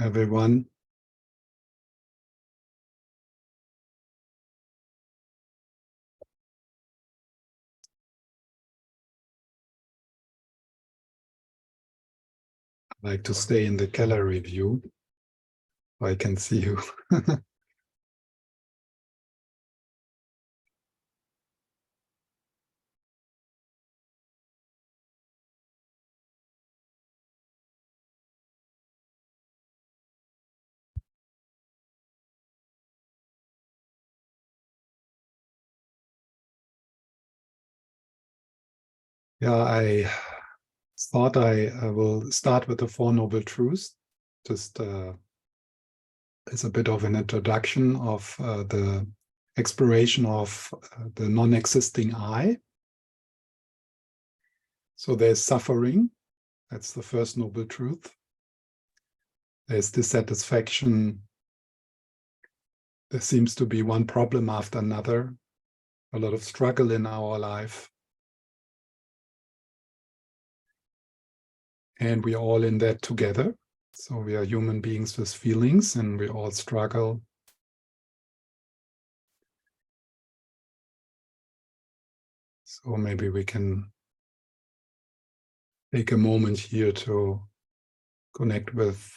Everyone. I like to stay in the gallery view. I can see you. Yeah, I thought I will start with the Four Noble Truths, just as a bit of an introduction of the exploration of the non-existing I. So there's suffering, that's the first noble truth. There's dissatisfaction. There seems to be one problem after another, a lot of struggle in our life. And we're all in that together. So we are human beings with feelings and we all struggle. So maybe we can take a moment here to connect with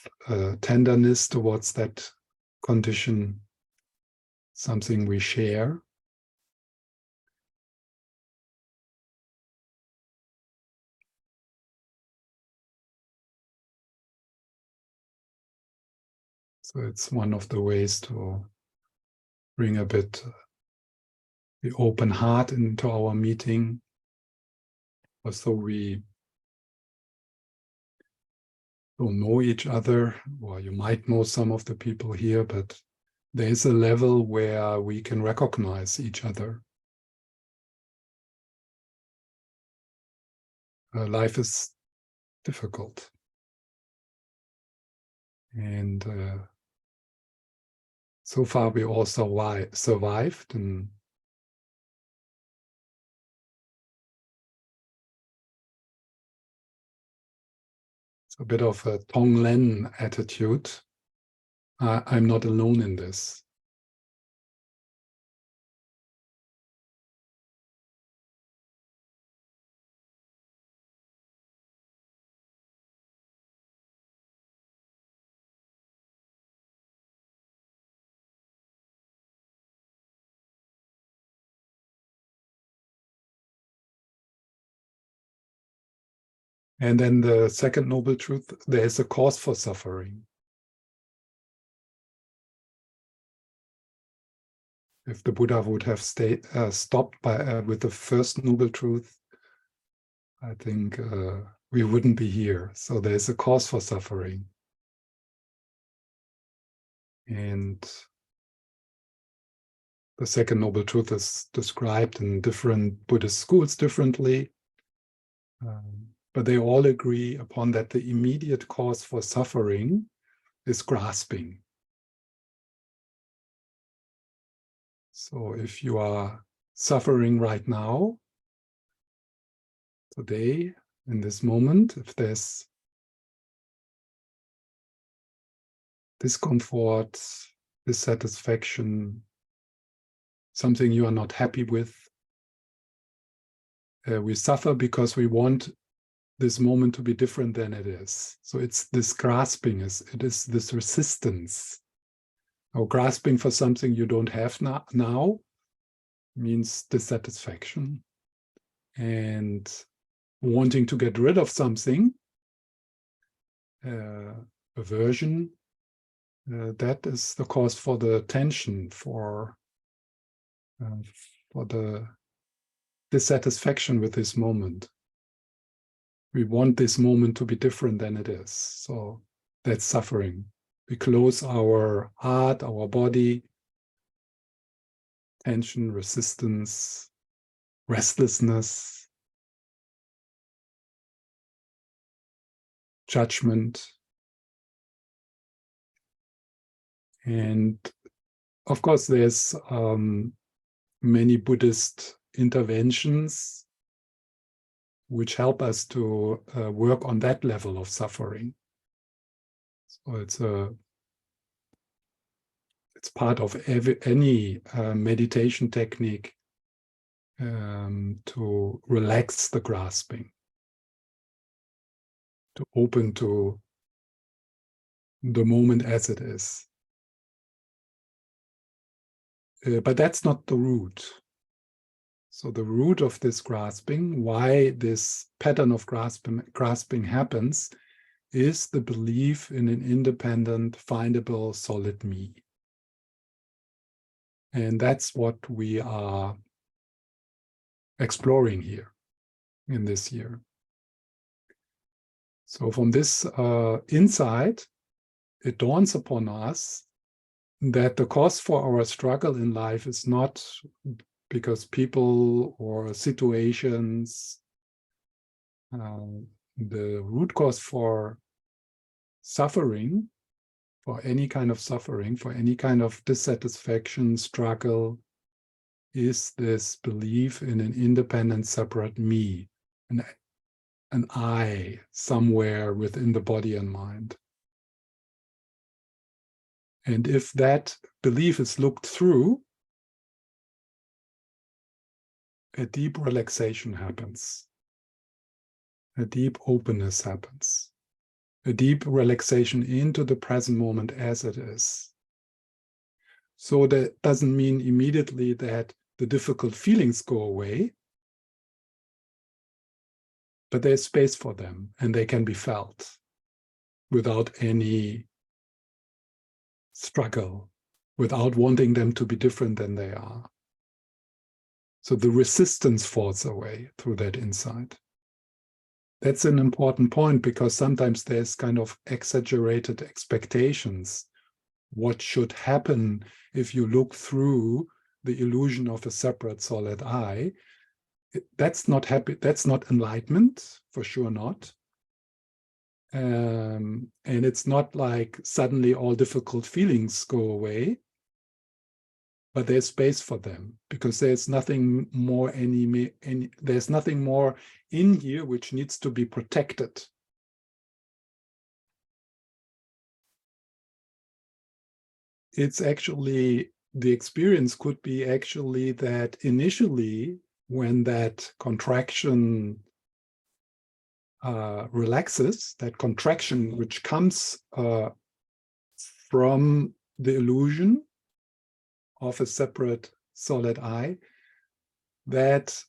tenderness towards that condition, something we share. So it's one of the ways to bring a bit the open heart into our meeting. Also, we don't know each other, or you might know some of the people here, but there is a level where we can recognize each other. Life is difficult. And so far we all survived, and it's a bit of a Tonglen attitude. I'm not alone in this. And then the second noble truth, there is a cause for suffering. If the Buddha would have stopped with the first noble truth, I think we wouldn't be here. So there's a cause for suffering. And the second noble truth is described in different Buddhist schools differently. But they all agree upon that the immediate cause for suffering is grasping. So if you are suffering right now, today, in this moment, if there's discomfort, dissatisfaction, something you are not happy with, we suffer because we want this moment to be different than it is. So it's this grasping, it is this resistance. Or grasping for something you don't have now means dissatisfaction. And wanting to get rid of something, aversion, that is the cause for the tension, for the dissatisfaction with this moment. We want this moment to be different than it is. So that's suffering. We close our heart, our body, tension, resistance, restlessness, judgment. And of course, there's many Buddhist interventions which help us to work on that level of suffering. or it's part of any meditation technique to relax the grasping, to open to the moment as it is. But that's not the root. So the root of this grasping, why this pattern of grasping happens, is the belief in an independent, findable, solid me. And that's what we are exploring here in this year. So from this insight, it dawns upon us that the cause for our struggle in life is not because people or situations. The root cause for suffering, for any kind of suffering, for any kind of dissatisfaction, struggle, is this belief in an independent, separate me, an I somewhere within the body and mind. And if that belief is looked through, a deep relaxation happens. A deep openness happens. A deep relaxation into the present moment as it is. So that doesn't mean immediately that the difficult feelings go away, but there's space for them and they can be felt without any struggle, without wanting them to be different than they are. So the resistance falls away through that insight. That's an important point because sometimes there's kind of exaggerated expectations. What should happen if you look through the illusion of a separate solid I? That's not happy. That's not enlightenment, for sure not. And it's not like suddenly all difficult feelings go away, but there's space for them because there's nothing more there's nothing more in here which needs to be protected. It's actually, the experience could be actually that initially when that contraction relaxes, that contraction which comes from the illusion of a separate solid I, that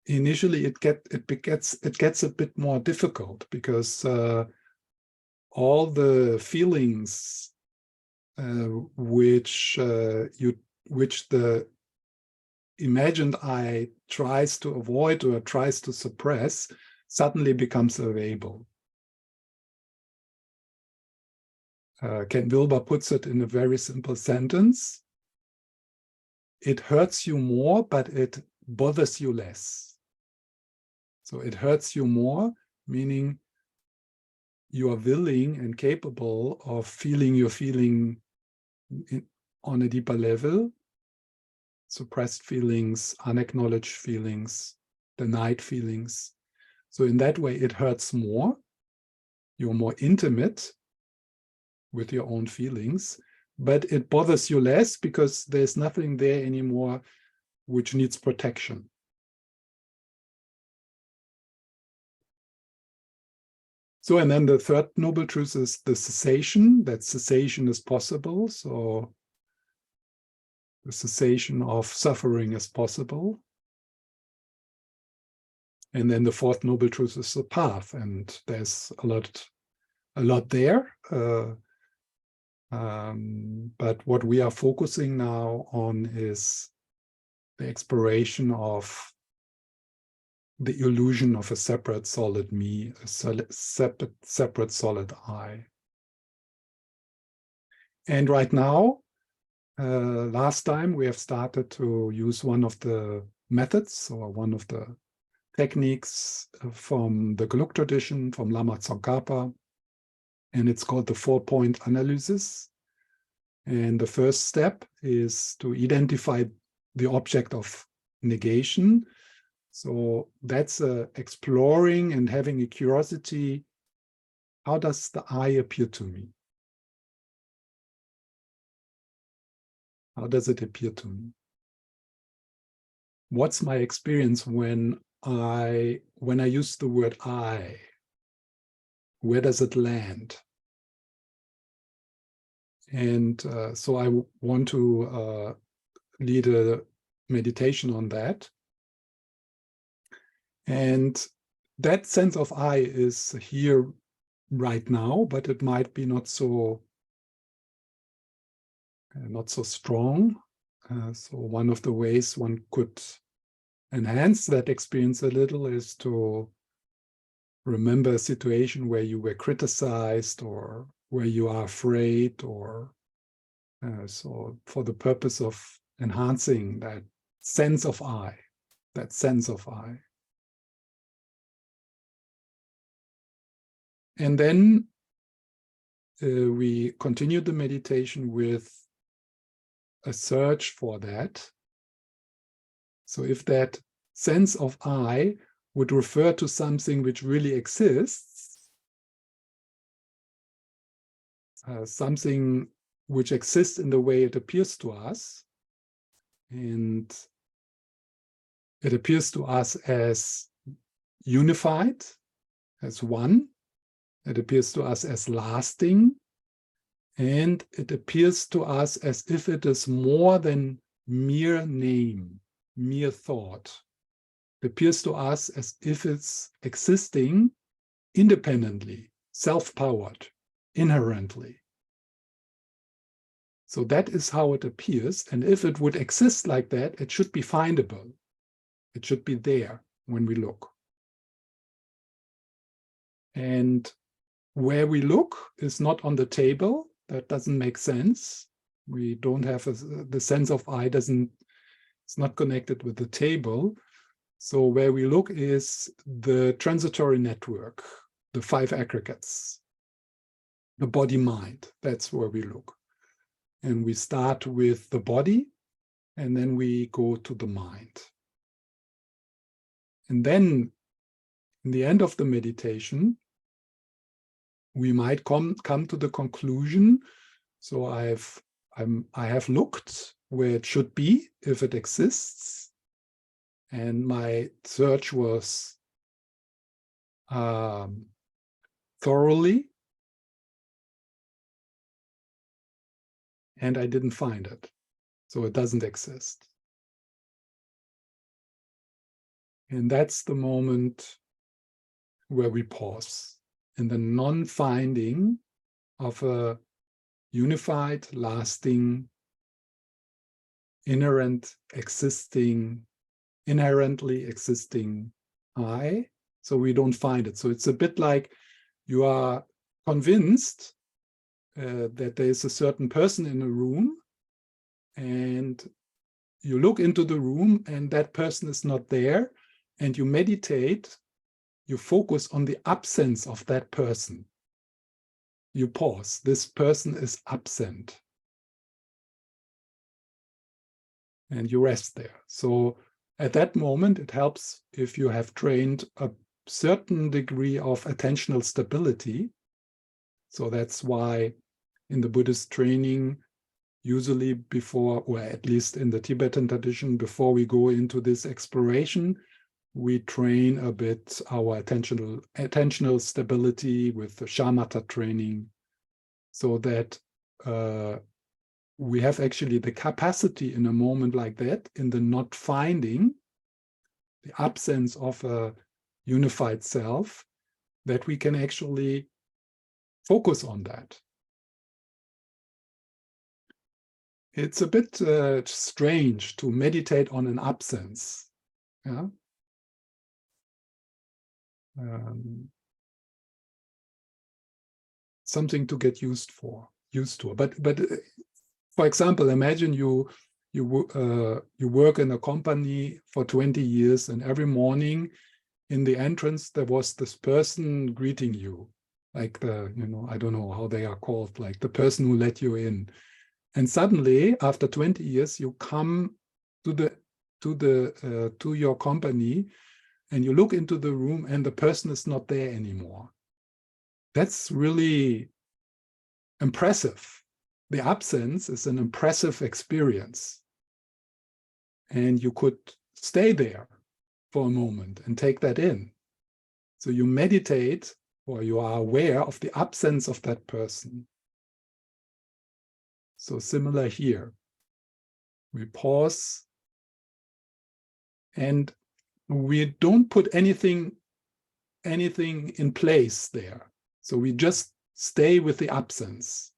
initially it gets a bit more difficult because all the feelings which the imagined I tries to avoid or tries to suppress suddenly becomes available. Ken Wilber puts it in a very simple sentence. It hurts you more, but it bothers you less. So it hurts you more, meaning you are willing and capable of feeling your feeling on a deeper level, suppressed feelings, unacknowledged feelings, denied feelings. So in that way, it hurts more. You're more intimate with your own feelings, but it bothers you less because there's nothing there anymore which needs protection. So, and then the third noble truth is the cessation, that cessation is possible. So the cessation of suffering is possible. And then the fourth noble truth is the path. And there's a lot there. But what we are focusing now on is the exploration of the illusion of a separate solid me, a separate solid I. And right now, last time we have started to use one of the methods or one of the techniques from the Geluk tradition, from Lama Tsongkhapa, and it's called the 4-point analysis. And the first step is to identify the object of negation. So that's exploring and having a curiosity how does the I appear to me? How does it appear to me? What's my experience when I use the word I? Where does it land? And so I want to lead a meditation on that. And that sense of I is here right now, but it might be not so strong. So one of the ways one could enhance that experience a little is to remember a situation where you were criticized or where you are afraid, or so for the purpose of enhancing that sense of I, And then we continue the meditation with a search for that. So if that sense of I would refer to something which really exists, something which exists in the way it appears to us, and it appears to us as unified, as one, it appears to us as lasting, and it appears to us as if it is more than mere name, mere thought. It appears to us as if it's existing independently, self-powered, inherently. So that is how it appears. And if it would exist like that, it should be findable. It should be there when we look. And where we look is not on the table. That doesn't make sense. We don't have the sense of I it's not connected with the table. So where we look is the transitory network, the 5 aggregates, the body-mind. That's where we look. And we start with the body, and then we go to the mind. And then, in the end of the meditation, we might come to the conclusion. So I have looked where it should be, if it exists, and my search was thoroughly, and I didn't find it. So it doesn't exist. And that's the moment where we pause in the non-finding of a unified, lasting, inherently existing I. So we don't find it. So it's a bit like you are convinced that there is a certain person in a room, and you look into the room and that person is not there, and you meditate, you focus on the absence of that person. You pause, this person is absent. And you rest there. So at that moment, it helps if you have trained a certain degree of attentional stability. So that's why in the Buddhist training, usually before, or at least in the Tibetan tradition, before we go into this exploration, we train a bit our attentional stability with the shamatha training, so that we have actually the capacity in a moment like that, in the not finding, the absence of a unified self, that we can actually focus on that. It's a bit strange to meditate on an absence. Yeah. Something to get used to. But for example, imagine you work in a company for 20 years, and every morning in the entrance there was this person greeting you, like the, I don't know how they are called, like the person who let you in. And suddenly, after 20 years, you come to your company, and you look into the room, and the person is not there anymore. that's really impressive. The absence is an impressive experience. And you could stay there for a moment and take that in. So you meditate, or you are aware of the absence of that person. So similar here. We pause and we don't put anything in place there. So we just stay with the absence.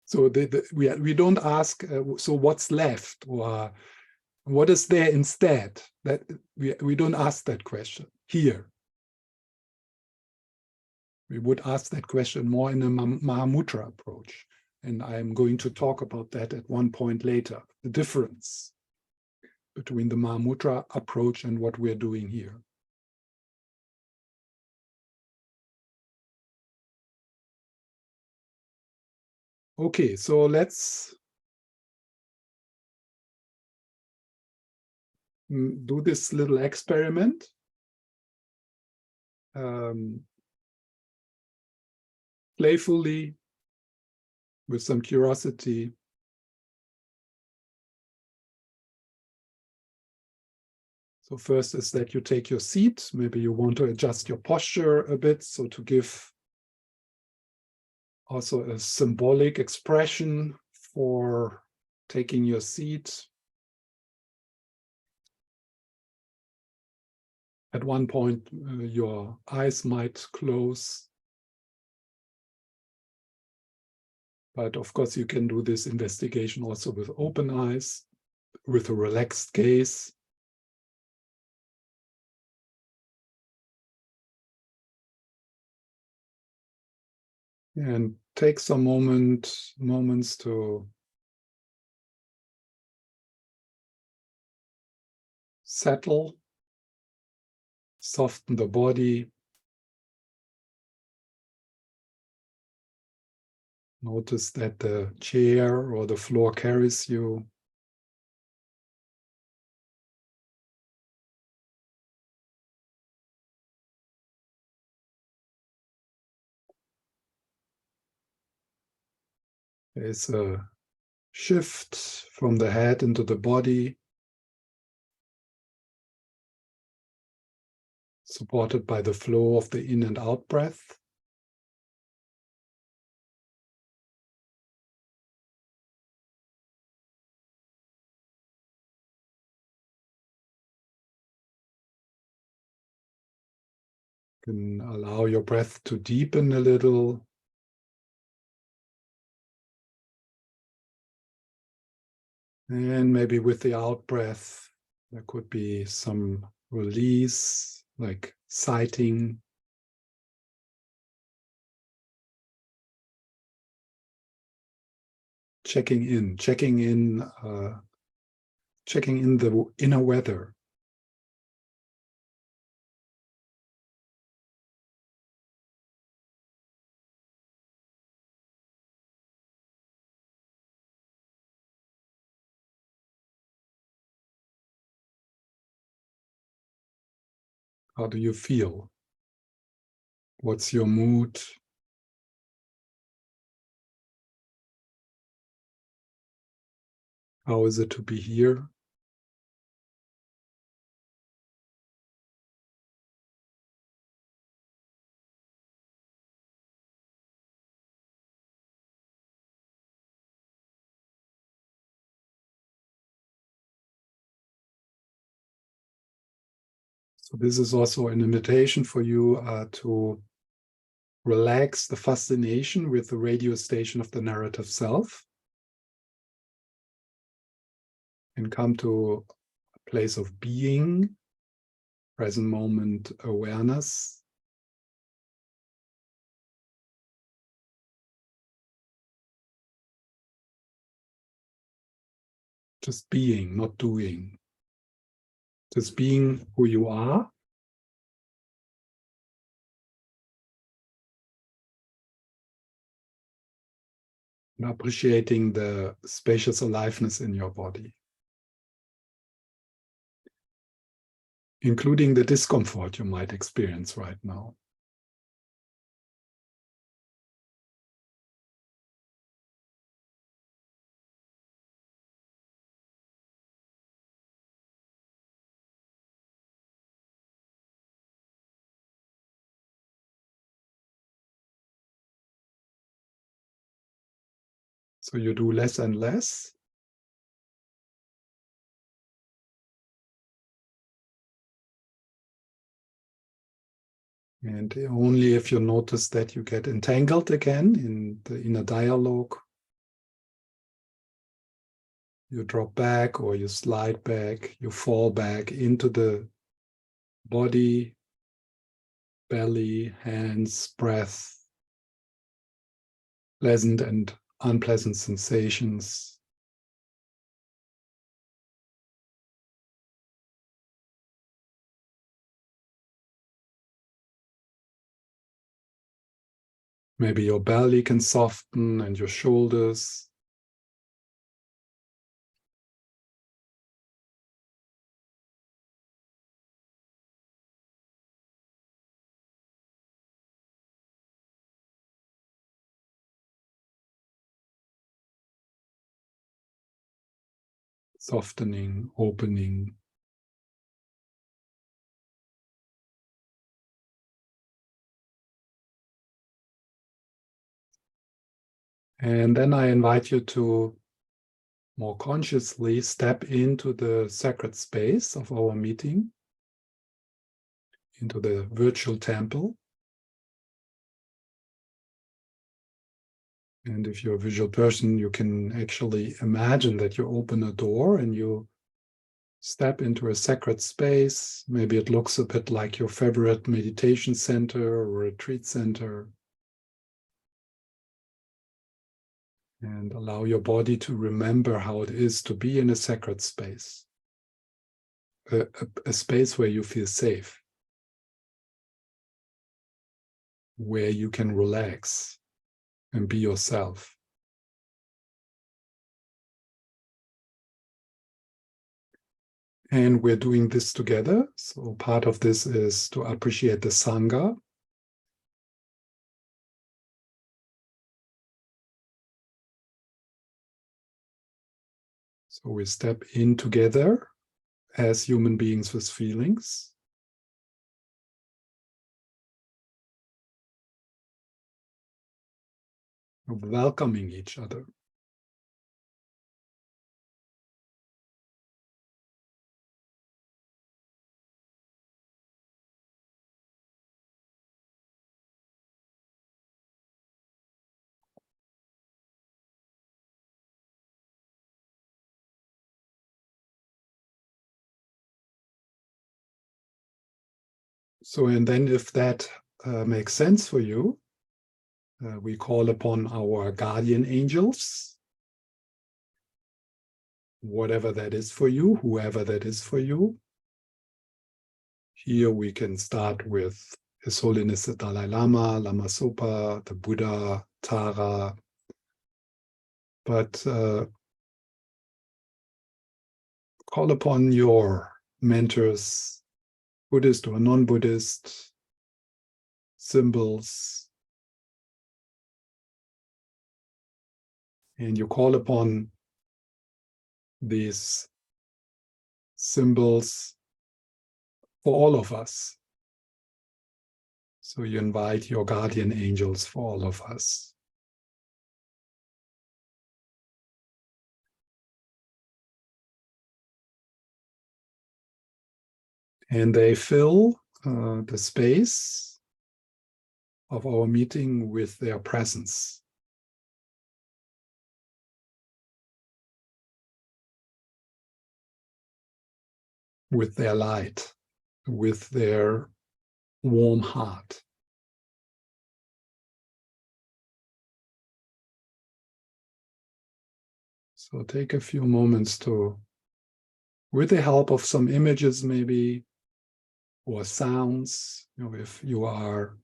So we don't ask, so what's left, or what is there instead? That we don't ask that question here. We would ask that question more in a Mahamudra approach. And I'm going to talk about that at one point later, the difference between the Mahamudra approach and what we're doing here. Okay, so let's do this little experiment. Playfully, with some curiosity. So first is that you take your seat. Maybe you want to adjust your posture a bit, so to give also a symbolic expression for taking your seat. At one point, your eyes might close. But of course, you can do this investigation also with open eyes, with a relaxed gaze. And take some moments to settle, soften the body. Notice that the chair or the floor carries you. There's a shift from the head into the body, supported by the flow of the in and out breath. You can allow your breath to deepen a little. And maybe with the out breath, there could be some release, like sighting. Checking in the inner weather. How do you feel? What's your mood? How is it to be here? So this is also an invitation for you to relax the fascination with the radio station of the narrative self and come to a place of being, present moment awareness. Just being, not doing. Just being who you are. And appreciating the spacious aliveness in your body. including the discomfort you might experience right now. So you do less and less. And only if you notice that you get entangled again in the inner dialogue, you drop back or you slide back, you fall back into the body, belly, hands, breath, pleasant and unpleasant sensations. Maybe your belly can soften and your shoulders. Softening, opening. And then I invite you to more consciously step into the sacred space of our meeting, into the virtual temple. And if you're a visual person, you can actually imagine that you open a door and you step into a sacred space. Maybe it looks a bit like your favorite meditation center or retreat center. And allow your body to remember how it is to be in a sacred space, a space where you feel safe, where you can relax and be yourself. And we're doing this together. So part of this is to appreciate the Sangha. So we step in together as human beings with feelings. Welcoming each other. So, and then if that makes sense for you, we call upon our guardian angels, whatever that is for you, whoever that is for you. Here we can start with His Holiness the Dalai Lama, Lama Zopa, the Buddha, Tara. But call upon your mentors, Buddhist or non-Buddhist, symbols. And you call upon these symbols for all of us. So you invite your guardian angels for all of us. And they fill the space of our meeting with their presence. With their light, with their warm heart. So take a few moments to, with the help of some images maybe, or sounds, if you are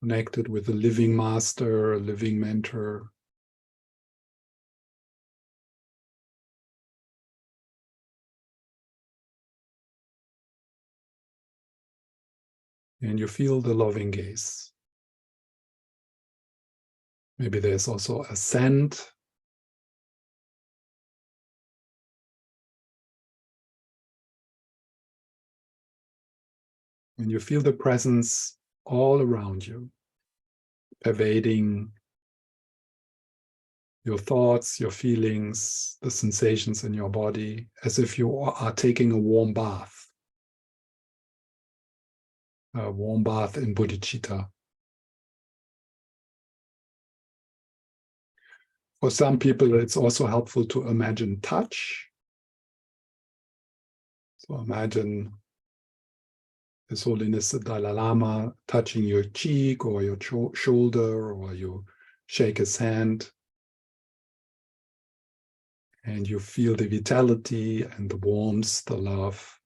connected with a living master, a living mentor, And you feel the loving gaze. Maybe there's also a scent. And you feel the presence all around you, pervading your thoughts, your feelings, the sensations in your body, as if you are taking a warm bath in bodhicitta. For some people, it's also helpful to imagine touch. So imagine His Holiness the Dalai Lama touching your cheek or your shoulder, or you shake his hand. And you feel the vitality and the warmth, the love.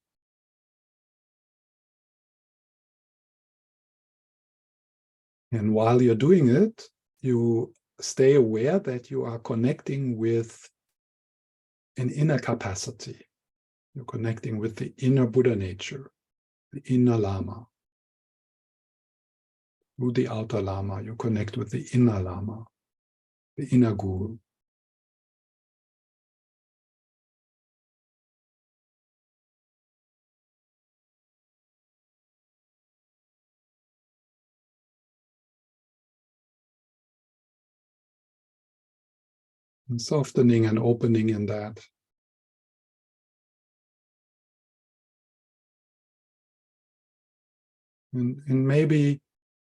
And while you're doing it, you stay aware that you are connecting with an inner capacity. You're connecting with the inner Buddha nature, the inner Lama. Through the outer Lama, you connect with the inner Lama, the inner Guru. And softening and opening in that. And maybe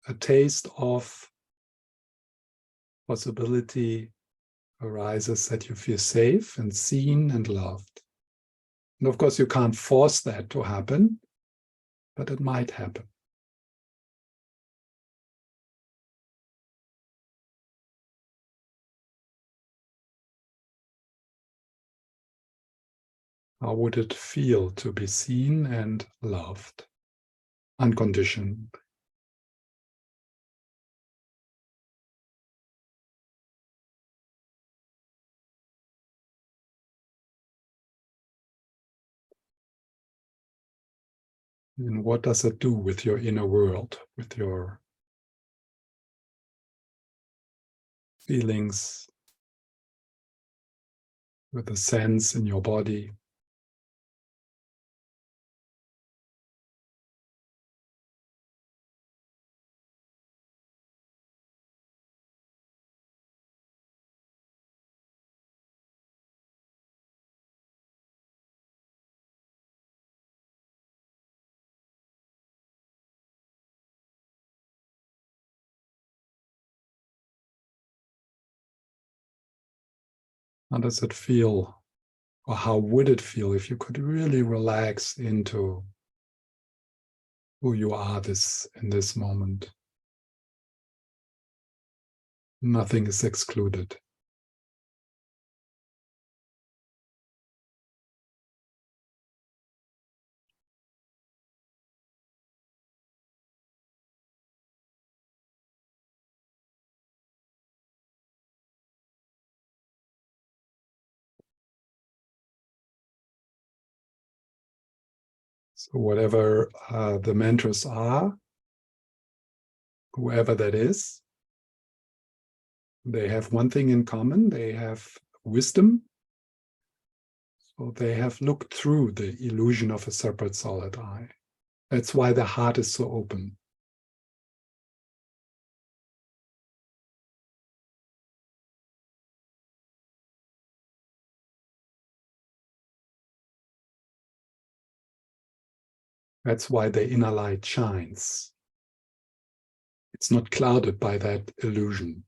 a taste of possibility arises that you feel safe and seen and loved. And of course, you can't force that to happen, but it might happen. How would it feel to be seen and loved, unconditioned? And what does it do with your inner world, with your feelings, with the sense in your body? How does it feel? Or how would it feel if you could really relax into who you are in this moment? Nothing is excluded. So whatever the mantras are, whoever that is, they have one thing in common. They have wisdom. So they have looked through the illusion of a separate solid I. That's why the heart is so open. That's why the inner light shines. It's not clouded by that illusion.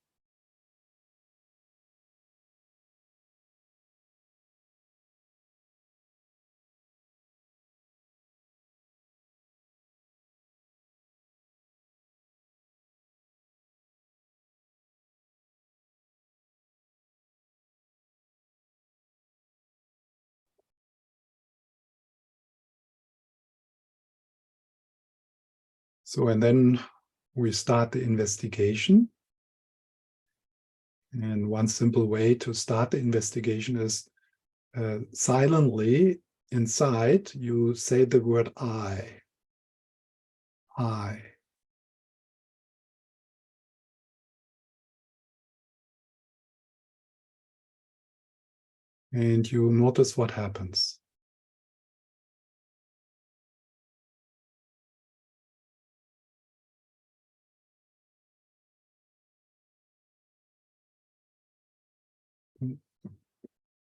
So, and then we start the investigation. And one simple way to start the investigation is silently inside, you say the word I. I. And you notice what happens.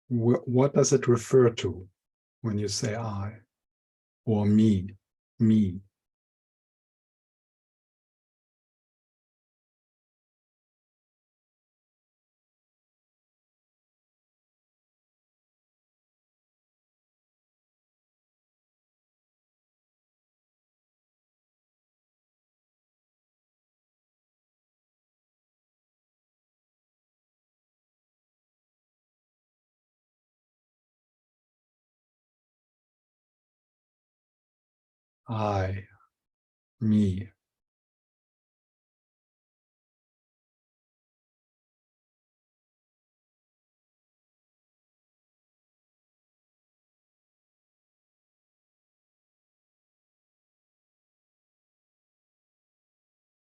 What does it refer to when you say I or me? Me. I. Me.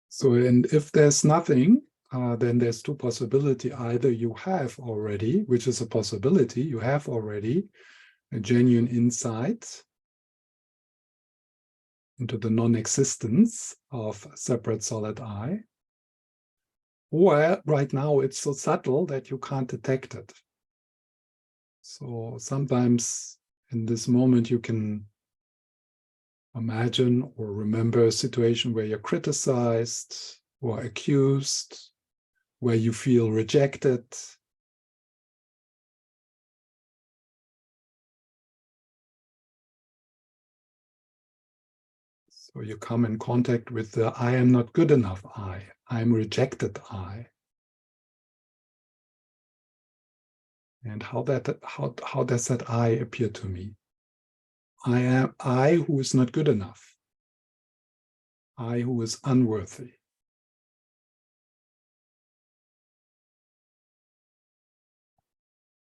So, and if there's nothing, then there's two possibilities. Either you have already, which is a possibility, you have already a genuine insight into the non-existence of separate solid I, or right now it's so subtle that you can't detect it. So sometimes in this moment you can imagine or remember a situation where you're criticized or accused, where you feel rejected. So you come in contact with the I am not good enough I'm rejected I. And how does that I appear to me? I am I who is not good enough. I who is unworthy.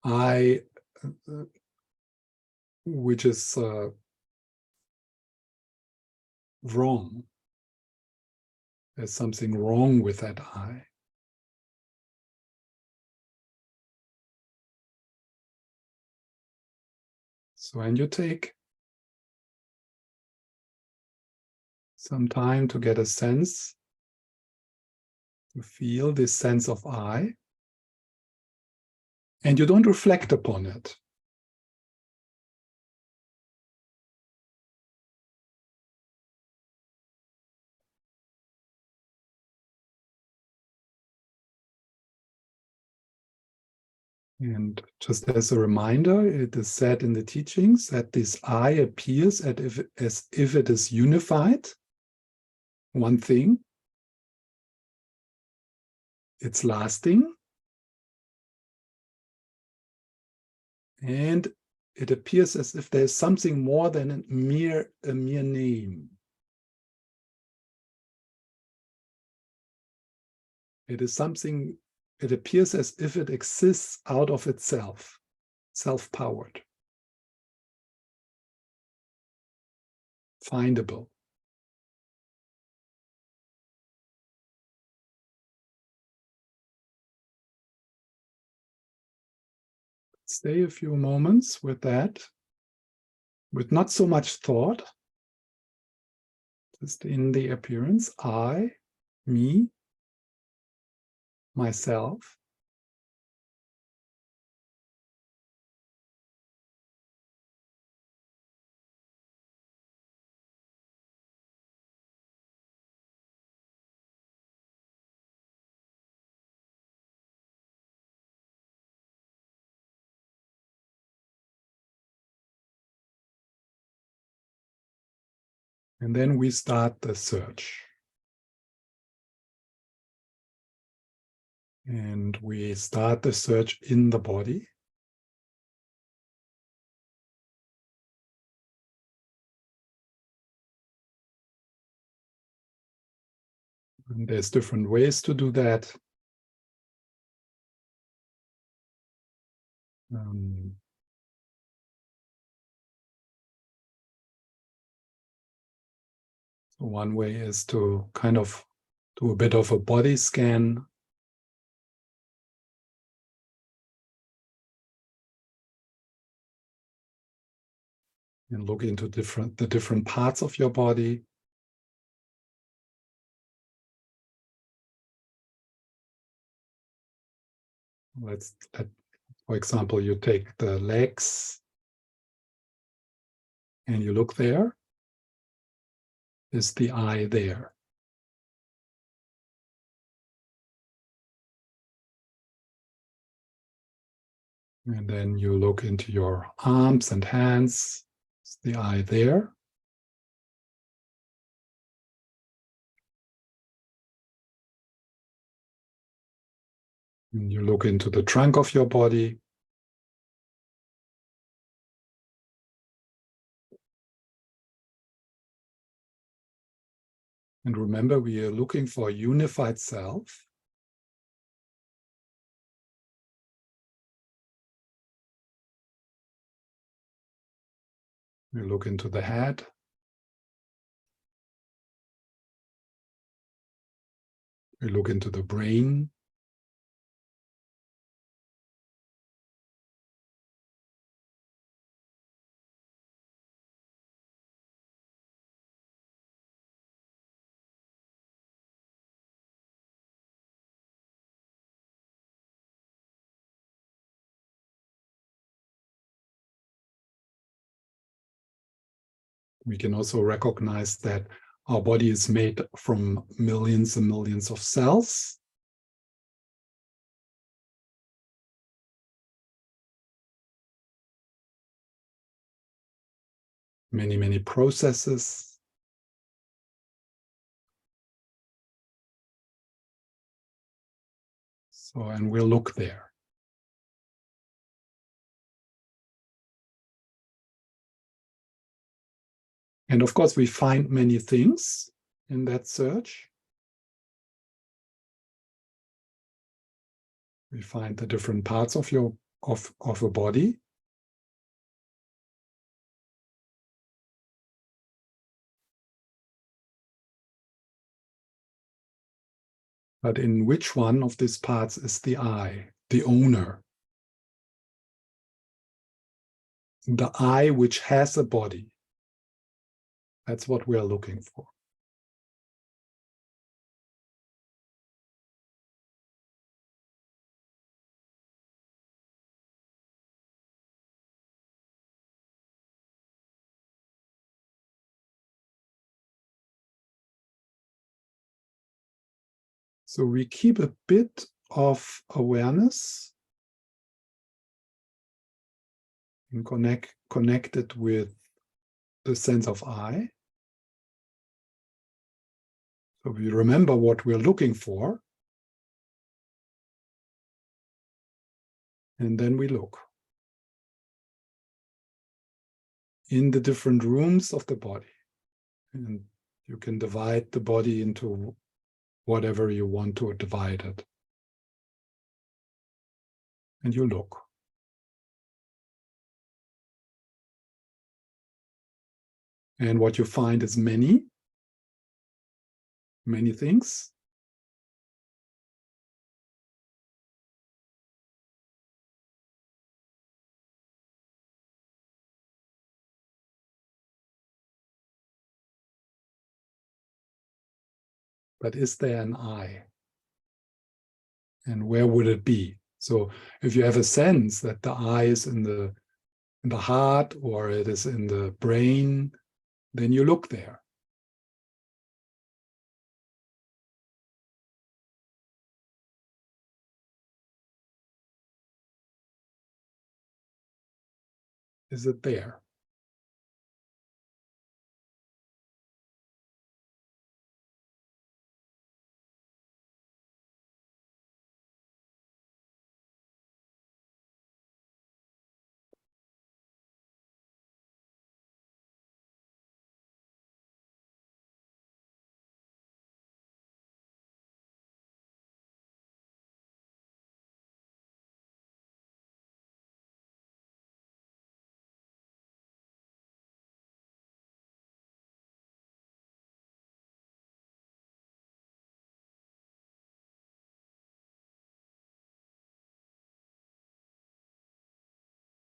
I which is wrong. There's something wrong with that I. So when you take some time to get a sense, to feel this sense of I, and you don't reflect upon it. And just as a reminder, it is said in the teachings that this I appears as if it is unified, one thing. It's lasting. And it appears as if there's something more than a mere name. It is something, it appears as if it exists out of itself, self-powered, findable. Stay a few moments with that, with not so much thought, just in the appearance, I, me, myself. And then we start the search. And we start the search in the body. And there's different ways to do that. So one way is to kind of do a bit of a body scan. And look into the different parts of your body. For example, you take the legs and you look there. Is the eye there? And then you look into your arms and hands. Is the eye there? And you look into the trunk of your body. And remember, we are looking for a unified self. We look into the head. We look into the brain. We can also recognize that our body is made from millions and millions of cells. Many, many processes. So, and we'll look there. And of course, we find many things in that search. We find the different parts of your of a body. But in which one of these parts is the I, the owner? The I which has a body. That's what we are looking for. So we keep a bit of awareness and connect it with the sense of I. So we remember what we're looking for. And then we look in the different rooms of the body. And you can divide the body into whatever you want to divide it. And you look. And what you find is many things. But is there an I? And where would it be? So if you have a sense that the I is in the heart or it is in the brain, then you look there. Is it there?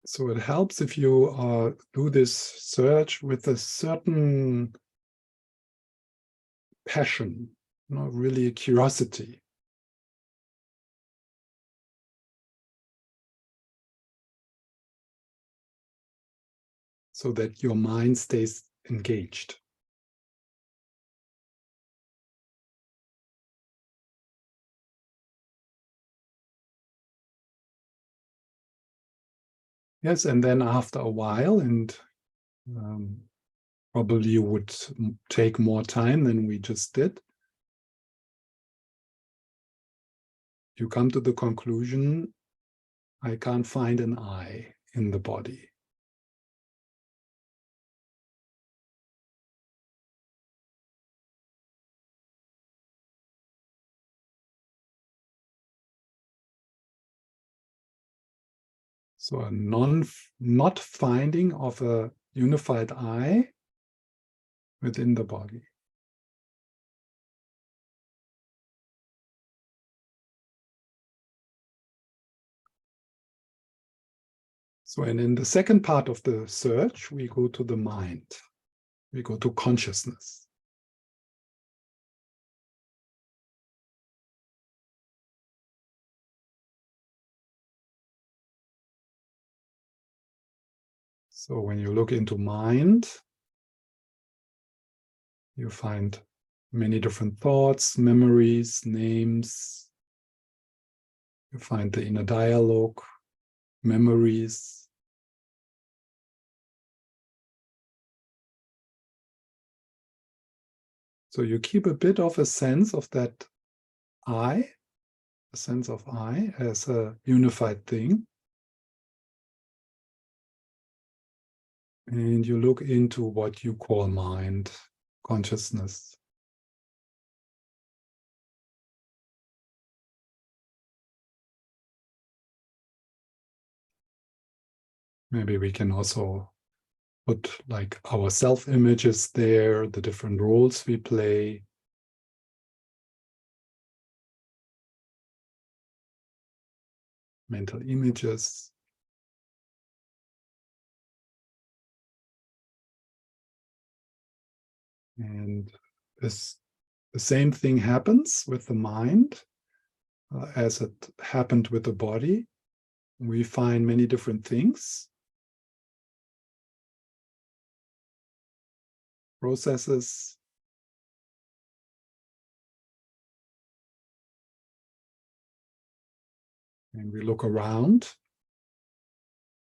So it helps if you do this search with a certain passion, really curiosity. So that your mind stays engaged. Yes, and then after a while, and probably you would take more time than we just did, you come to the conclusion, I can't find an I in the body. So a not finding of a unified I within the body. So, and in the second part of the search, we go to the mind. We go to consciousness. So when you look into mind, you find many different thoughts, memories, names. You find the inner dialogue, memories. So you keep a bit of a sense of that I, a sense of I as a unified thing. And you look into what you call mind, consciousness. Maybe we can also put like our self-images there, the different roles we play. Mental images. And this, the same thing happens with the mind as it happened with the body. We find many different things, processes, and we look around,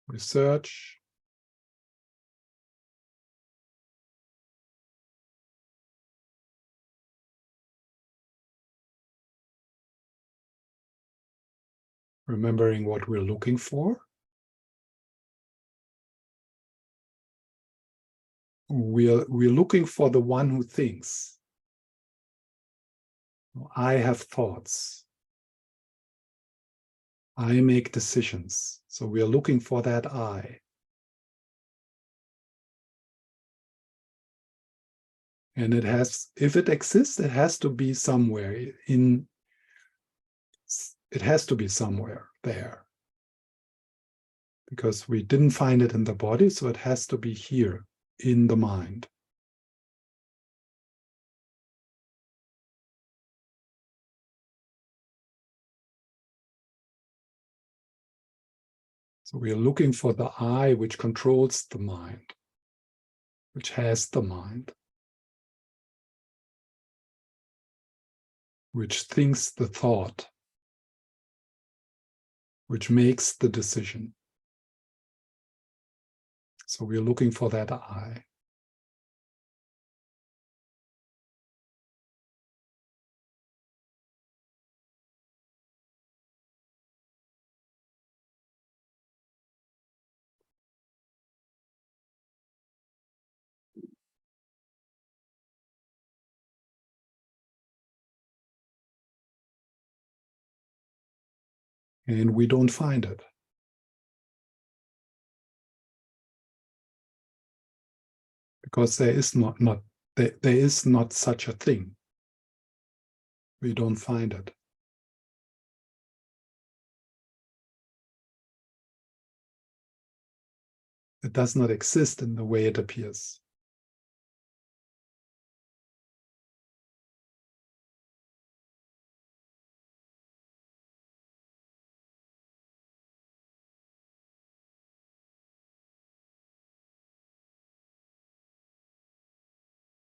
research, remembering what we're looking for. We're looking for the one who thinks. I have thoughts. I make decisions. So we are looking for that I. And it has, if it exists, it has to be somewhere in, it has to be somewhere there. Because we didn't find it in the body, so it has to be here in the mind. So we are looking for the I which controls the mind, which has the mind, which thinks the thought, which makes the decision. So we are looking for that I. And we don't find it. Because there is there is not such a thing. We don't find it. It does not exist in the way it appears.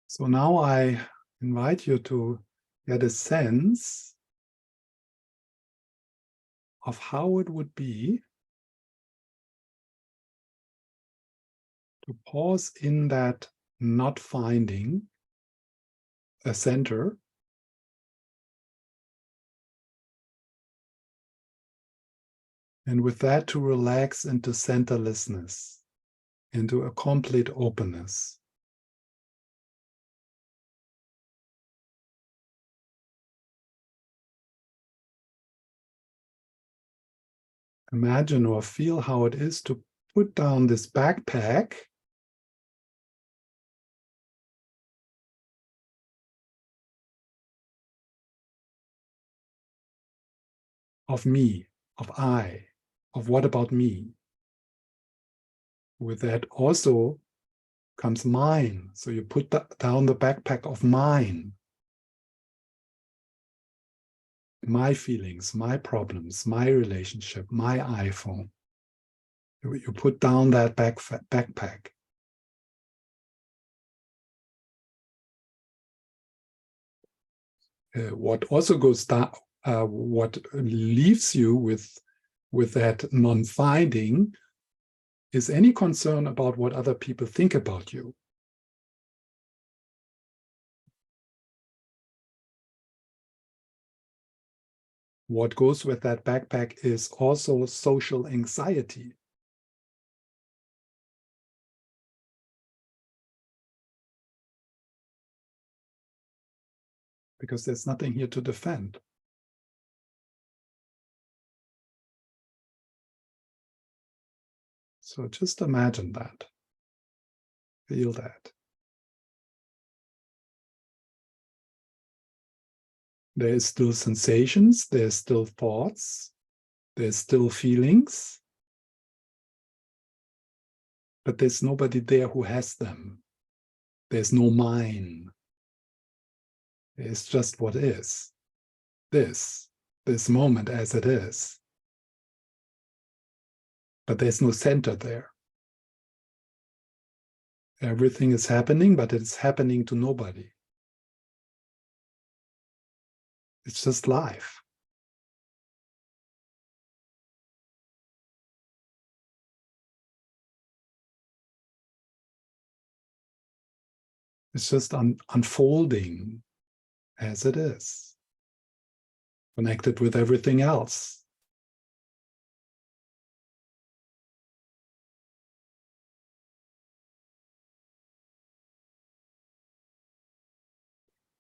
So now I invite you to get a sense of how it would be to pause in that not finding a center, and with that to relax into centerlessness, into a complete openness. Imagine or feel how it is to put down this backpack of me, of I, of what about me. With that also comes mine. So you put down the backpack of mine, my feelings, my problems, my relationship, my iPhone. You put down that backpack. What also goes down, what leaves you with that non-finding is any concern about what other people think about you. What goes with that backpack is also social anxiety. Because there's nothing here to defend. So just imagine that. Feel that. There's still sensations, there's still thoughts, there's still feelings, but there's nobody there who has them. There's no mine. It's just what is. This moment as it is. But there's no center there. Everything is happening, but it's happening to nobody. It's just life. It's just unfolding as it is, connected with everything else.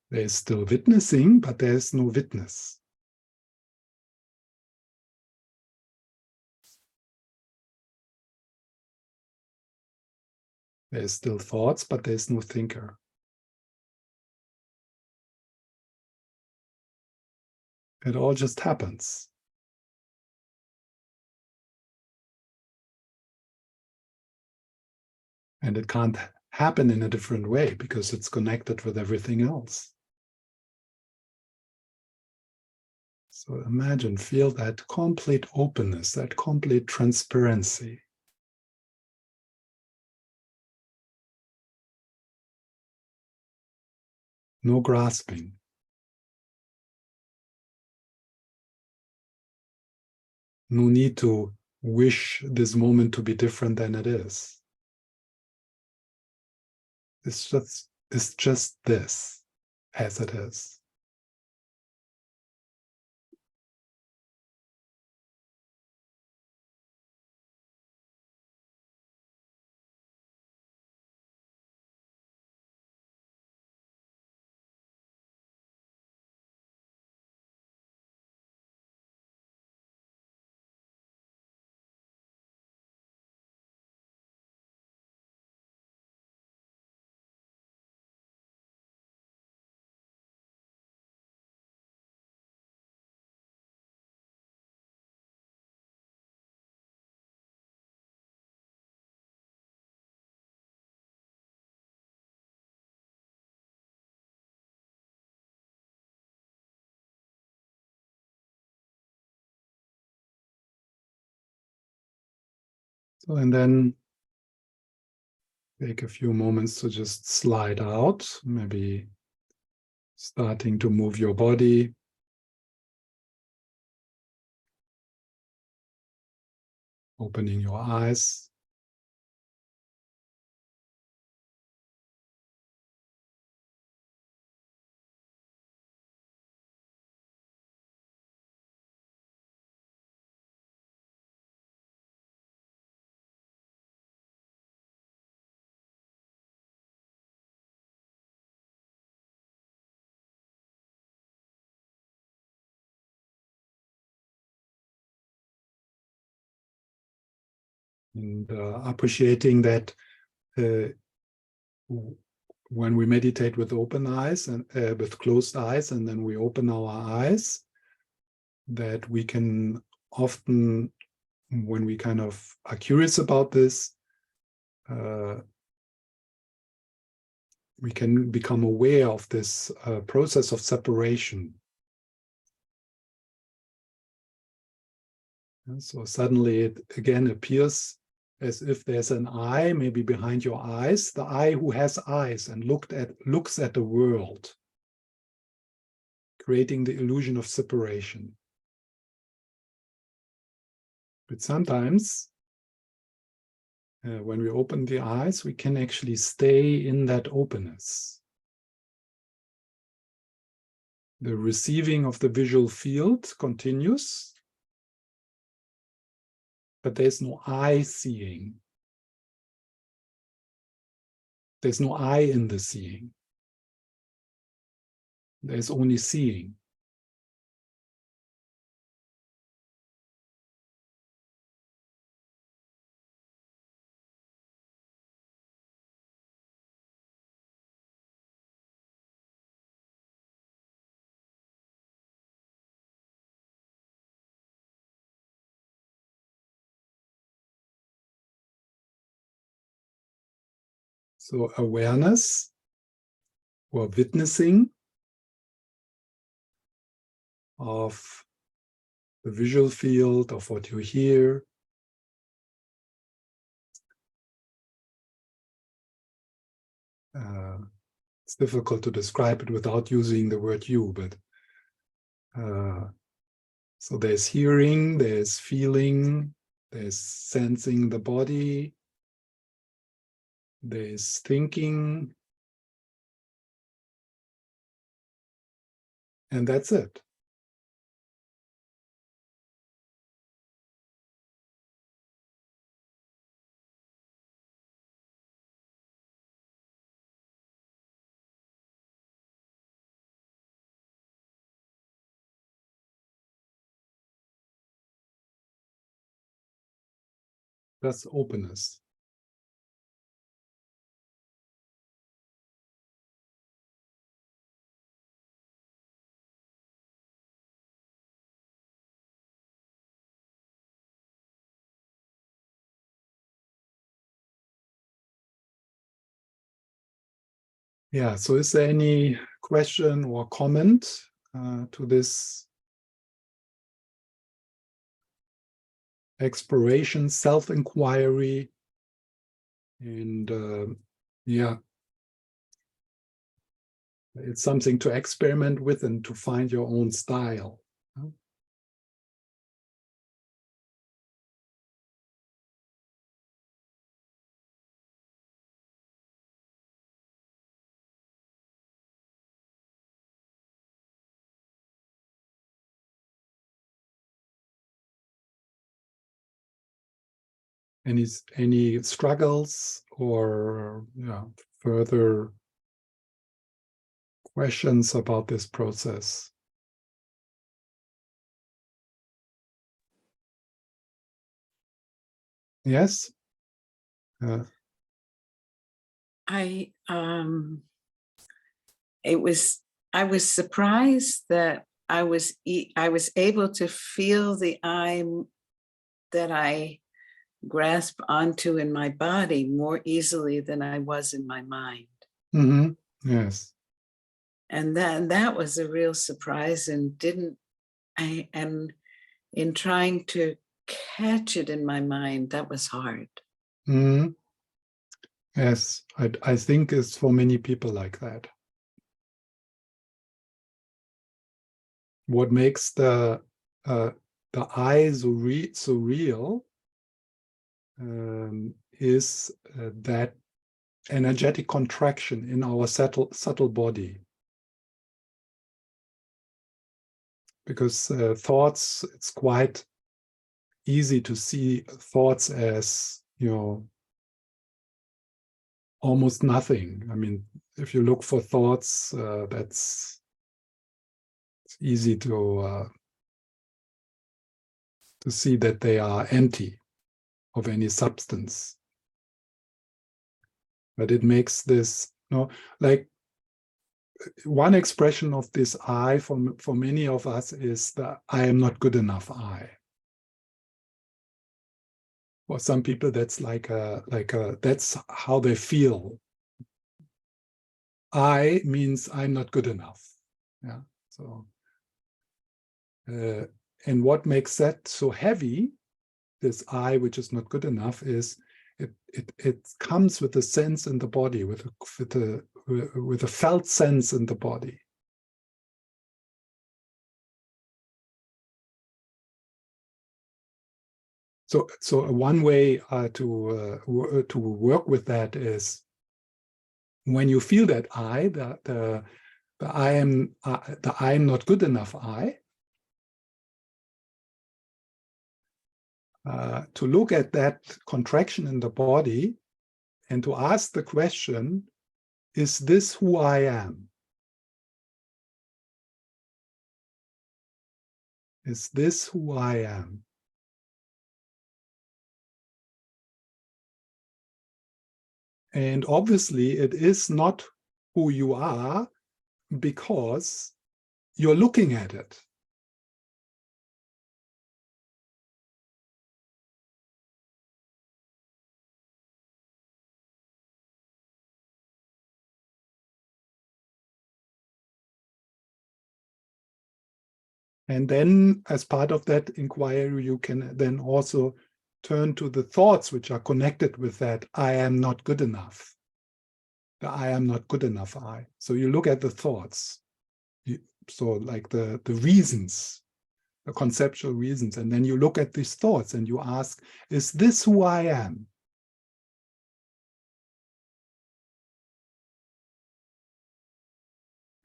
There's still witnessing, but there's no witness. There's still thoughts, but there's no thinker. It all just happens. And it can't happen in a different way because it's connected with everything else. So imagine, feel that complete openness, that complete transparency. No grasping. No need to wish this moment to be different than it is. It's just this as it is. So, and then take a few moments to just slide out, maybe starting to move your body. Opening your eyes. And appreciating that when we meditate with open eyes and with closed eyes, and then we open our eyes, that we can often, when we kind of are curious about this, we can become aware of this process of separation. And so suddenly it again appears as if there's an eye, maybe behind your eyes, the eye who has eyes and looks at the world, creating the illusion of separation. But sometimes, when we open the eyes, we can actually stay in that openness. The receiving of the visual field continues, but there's no eye seeing. There's no I in the seeing. There's only seeing. So awareness or witnessing of the visual field, of what you hear, it's difficult to describe it without using the word you, but so there's hearing, there's feeling, there's sensing the body, there's thinking, and that's it. That's openness. Yeah, so is there any question or comment to this exploration, self-inquiry, and yeah, it's something to experiment with and to find your own style. Any struggles or further questions about this process? Yes? I was surprised that I was able to feel the eye that I grasp onto in my body more easily than I was in my mind. Mm-hmm. Yes. And that was a real surprise, and in trying to catch it in my mind, that was hard. Mm. Yes, I think it's for many people like that. What makes the I so real is that energetic contraction in our subtle body. Because thoughts, it's quite easy to see thoughts as, almost nothing. I mean, if you look for thoughts, it's easy to see that they are empty of any substance. But it makes this, like one expression of this I for many of us is the I am not good enough I. For some people, that's that's how they feel. I means I'm not good enough. Yeah. So, and what makes that so heavy, this I, which is not good enough, is it comes with a sense in the body, with a felt sense in the body. So one way to work with that is when you feel that I, the I am the I am not good enough I, to look at that contraction in the body and to ask the question, is this who I am? Is this who I am? And obviously it is not who you are because you're looking at it. And then as part of that inquiry, you can then also turn to the thoughts which are connected with that I am not good enough. The I am not good enough I. So you look at the thoughts. So like the reasons, the conceptual reasons, and then you look at these thoughts and you ask, is this who I am?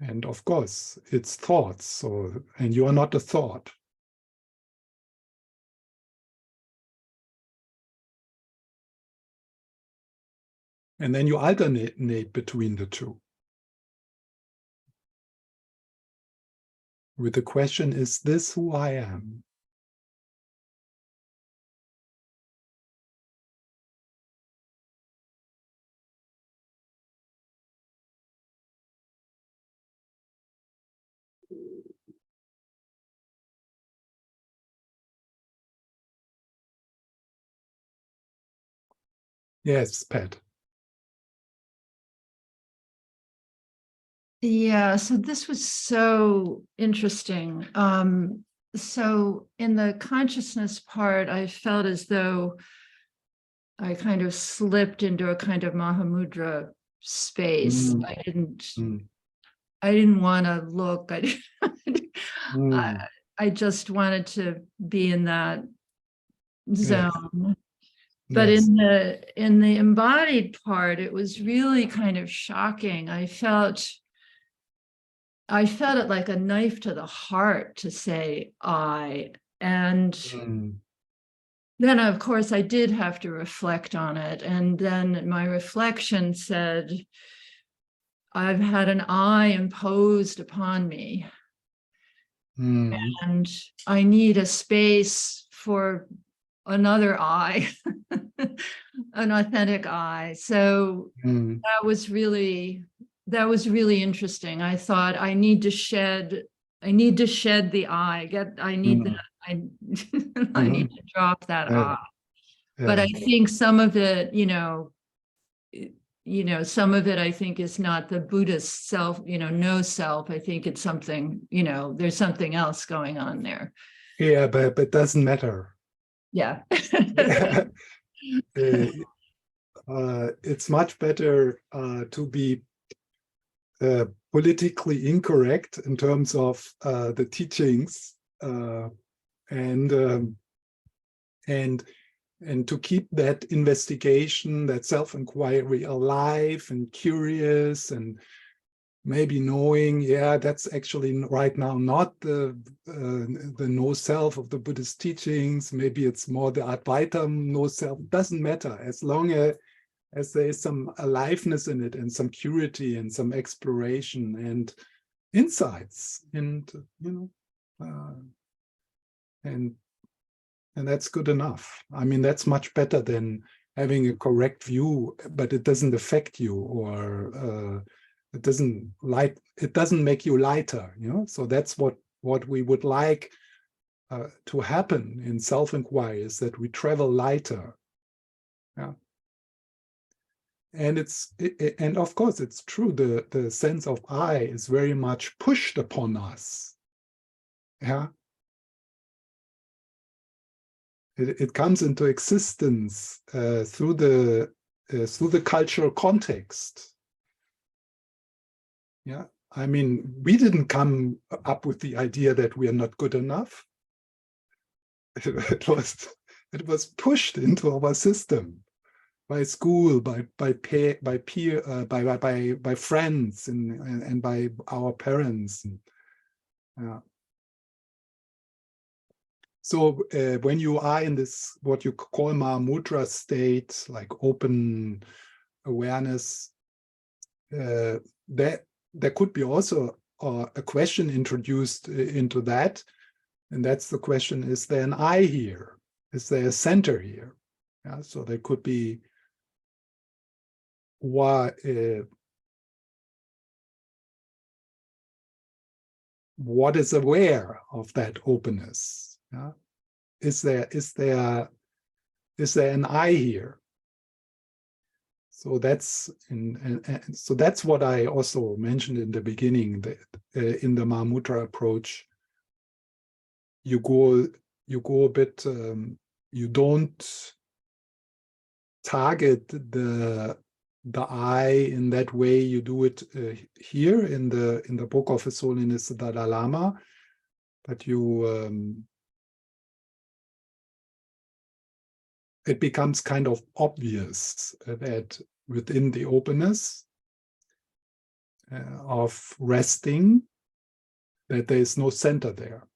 And of course, it's thoughts, so, and you are not a thought. And then you alternate between the two. With the question, is this who I am? Yes, Pat. Yeah, so this was so interesting. So in the consciousness part, I felt as though I kind of slipped into a kind of Mahamudra space. Mm. I didn't want to look. Mm. I just wanted to be in that zone. Yes. But Yes. in the embodied part, it was really kind of shocking. I felt it like a knife to the heart to say I. And then, of course, I did have to reflect on it. And then my reflection said, I've had an I imposed upon me. And I need a space for another I, an authentic I. So that was really interesting. I thought I need to shed the I. I need to drop that I. But I think some of it, some of it I think is not the Buddhist self, no self. I think it's something, there's something else going on there. Yeah, but it doesn't matter. Yeah. It's much better to be politically incorrect in terms of the teachings and to keep that investigation, that self-inquiry alive and curious, and maybe knowing, yeah, that's actually right now not the no self of the Buddhist teachings. Maybe it's more the Advaitam no self. Doesn't matter, as long as there is some aliveness in it and some purity and some exploration and insights, and and that's good enough. I mean, that's much better than having a correct view, but it doesn't affect you, or it doesn't make you lighter. So that's what we would like to happen in self-inquiry, is that we travel lighter. Yeah. And and of course it's true, the sense of I is very much pushed upon us. Yeah. It comes into existence through the cultural context. Yeah. I mean, we didn't come up with the idea that we are not good enough. It was pushed into our system by school, by friends, and by our parents. Yeah. So when you are in this, what you call Mahamudra state, like open awareness, there could be also a question introduced into that. And that's the question, is there an I here? Is there a center here? Yeah, so there could be what is aware of that openness? Yeah? Is there an I here? So that's so that's what I also mentioned in the beginning, that in the Mahamudra approach, you go a bit, you don't target the I in that way you do it here in the book of His Holiness the Dalai Lama, but you it becomes kind of obvious that within the openness of resting, that there is no center there.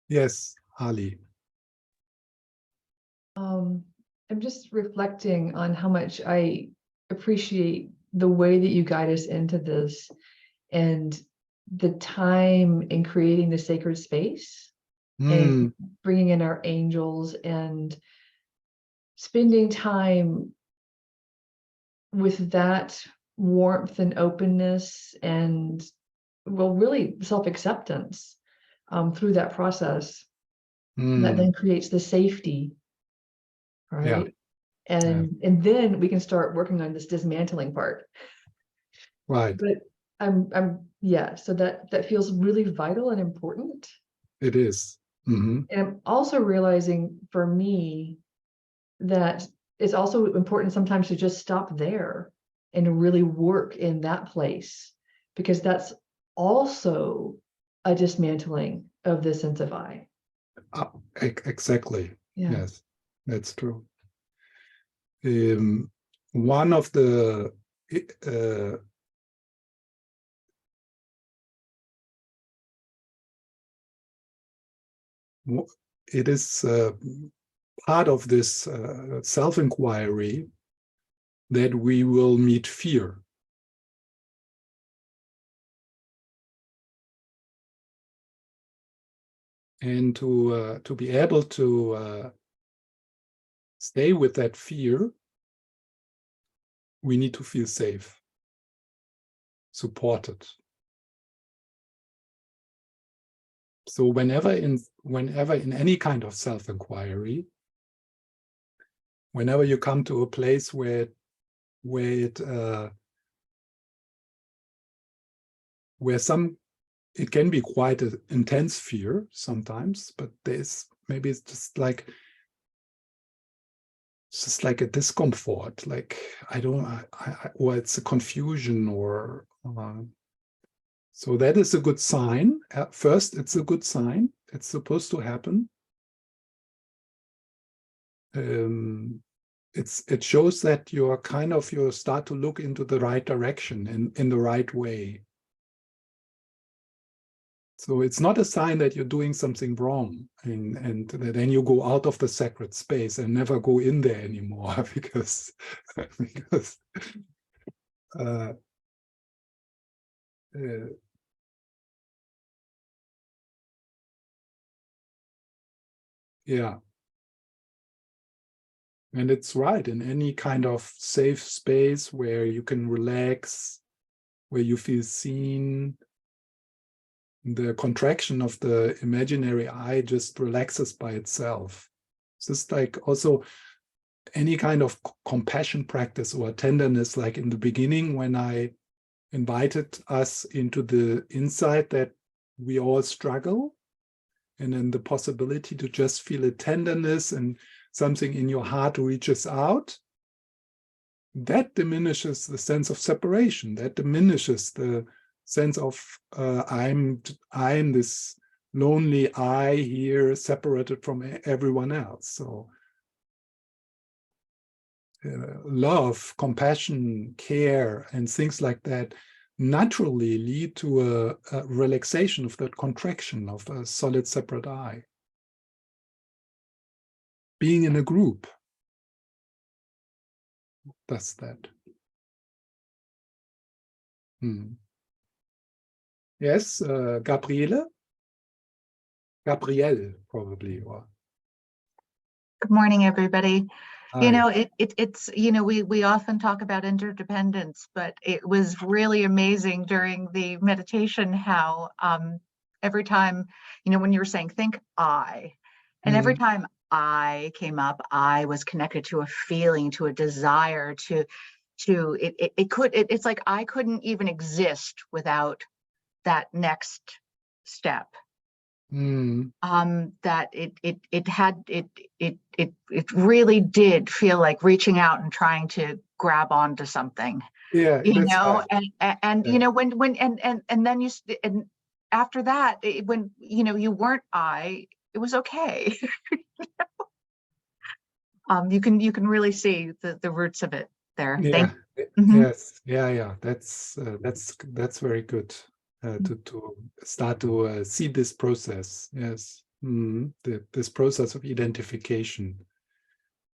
Yes, Ali. I'm just reflecting on how much I appreciate the way that you guide us into this, and the time in creating the sacred space and bringing in our angels and spending time with that warmth and openness and, well, really self-acceptance through that process that then creates the safety, right? Yeah. And then we can start working on this dismantling part. Right. But yeah, so that feels really vital and important. It is. Mm-hmm. And I'm also realizing for me that it's also important sometimes to just stop there and really work in that place, because that's also a dismantling of the sense of I. Exactly. Yeah. Yes, that's true. One of the it is part of this self-inquiry that we will meet fear. And to be able to stay with that fear, we need to feel safe, supported. So whenever in any kind of self-inquiry, whenever you come to a place where it can be quite an intense fear sometimes, but maybe it's just like a discomfort, like or it's a confusion, or so that is a good sign. At first, it's a good sign. It's supposed to happen. It shows that you start to look into the right direction, in the right way. So it's not a sign that you're doing something wrong, and then you go out of the sacred space and never go in there anymore, because yeah. And it's right, in any kind of safe space where you can relax, where you feel seen, the contraction of the imaginary I just relaxes by itself. It's just like also any kind of compassion practice or tenderness, like in the beginning when I invited us into the insight that we all struggle, and then the possibility to just feel a tenderness and something in your heart reaches out, that diminishes the sense of separation. That diminishes the sense of I'm this lonely I here, separated from everyone else. So love, compassion, care, and things like that naturally lead to a relaxation of that contraction of a solid separate I. Being in a group does that. Yes, Gabriele, probably. Or Good morning, everybody. hi. You know, it's we often talk about interdependence, but it was really amazing during the meditation how every time, when you were saying think I, and every time I came up, I was connected to a feeling, to a desire, it's like I couldn't even exist without that next step. That it really did feel like reaching out and trying to grab onto something. Yeah, right. and yeah. And then and after that, when you weren't I, it was okay. You can really see the roots of it there. Yeah. Yes. Yeah. That's very good to start to see this process. Yes. This process of identification,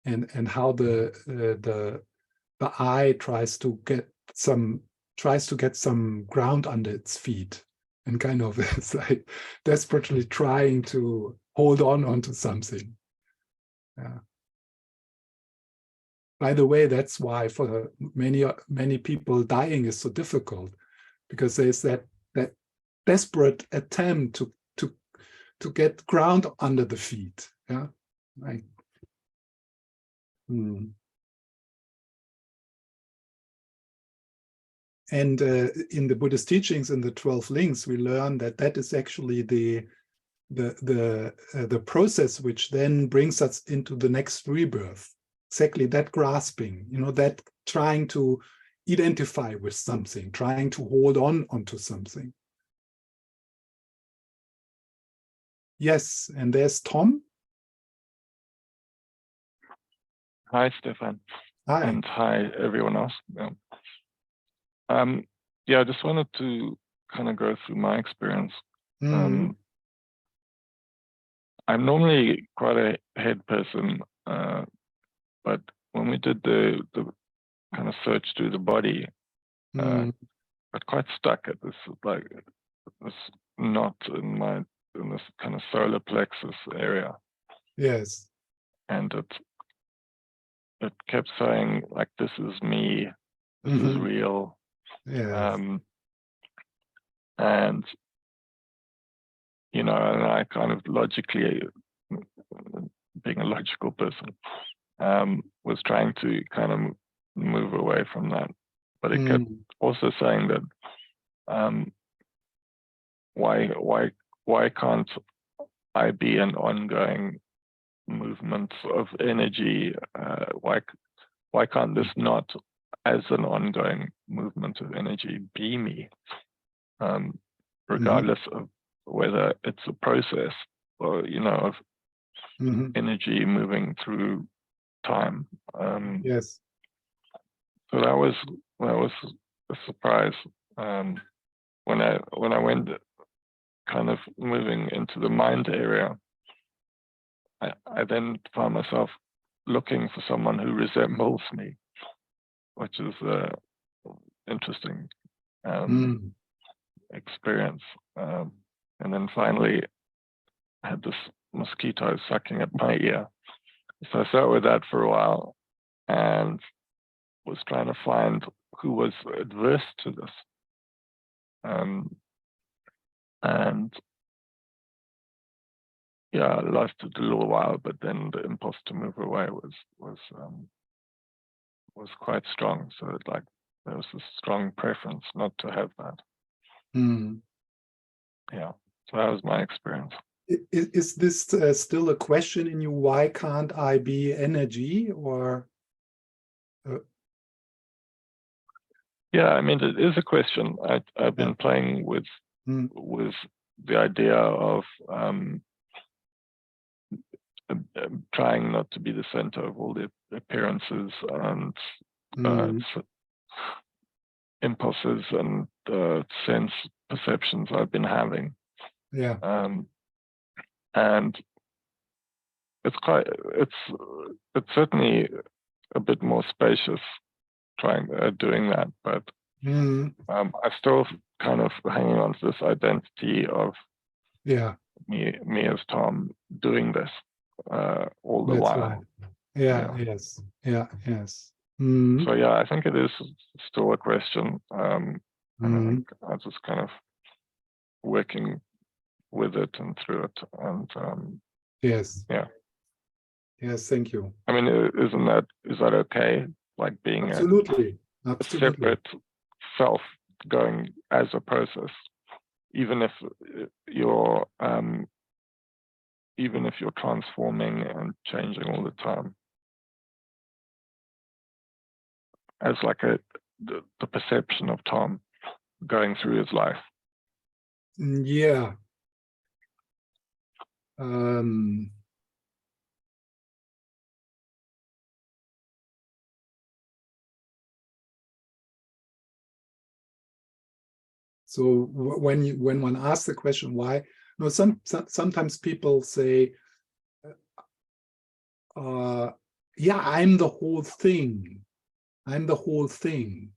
and how the I tries to get some ground under its feet, and kind of it's like desperately trying to hold onto something. Yeah. By the way, that's why for many people dying is so difficult, because there's that desperate attempt to get ground under the feet. Yeah, like. And in the Buddhist teachings, in the 12 links, we learn that is actually the process which then brings us into the next rebirth. Exactly that grasping, that trying to identify with something, trying to hold onto something. Yes, and there's Tom. Hi, Stephan. Hi. And hi, everyone else. I just wanted to kind of go through my experience. I'm normally quite a head person, but when we did the kind of search through the body, got quite stuck at this knot in this kind of solar plexus area. Yes. And it kept saying, like, this is me, this is real. Yes. And you know, and I kind of logically, being a logical person, was trying to kind of move away from that. But it kept also saying that, why can't I be an ongoing movement of energy? Why can't this not, as an ongoing movement of energy, be me, regardless of whether it's a process or, you know, of energy moving through time. Yes. So that was a surprise when I went kind of moving into the mind area. I then found myself looking for someone who resembles me, which is interesting experience. And then finally, I had this mosquito sucking at my ear. So I sat with that for a while and was trying to find who was adverse to this. And yeah, I lasted a little while, but then the impulse to move away was quite strong. So like there was a strong preference not to have that. Yeah, so that was my experience. Is this still a question in you? Why can't I be energy? Or yeah, I mean, it is a question. I've been playing with the idea of trying not to be the center of all the appearances and impulses and sense perceptions I've been having. Yeah. And it's certainly a bit more spacious doing that, but I'm still kind of hanging on to this identity of me as Tom doing this all the while. Right. Yes. So yeah, I think it is still a question. And I just kind of working with it and through it. And yes. Yeah. Yes, thank you. I mean, is that okay? Like being Absolutely. a separate self going as a process, even if you're transforming and changing all the time, as like the perception of Tom going through his life. Yeah. So when one asks the question why, sometimes people say, yeah, I'm the whole thing. I'm the whole thing.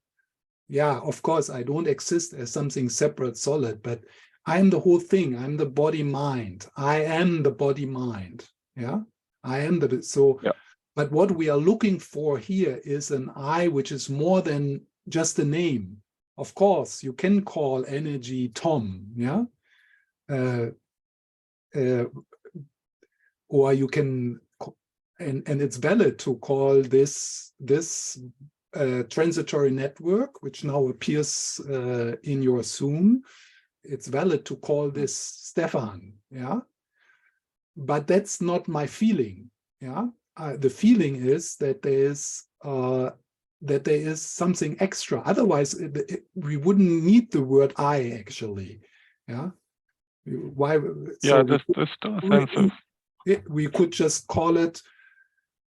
Yeah, of course, I don't exist as something separate, solid, but I'm the whole thing. I'm the body mind. I am the body mind. Yeah, I am but what we are looking for here is an I, which is more than just a name. Of course, you can call energy Tom, yeah, or you can, and it's valid to call this transitory network, which now appears in your Zoom. It's valid to call this Stephan, yeah, but that's not my feeling, yeah. The feeling is that there is something extra. Otherwise, we wouldn't need the word I, actually. Yeah. Why? Yeah, there's still a sense of. We could just call it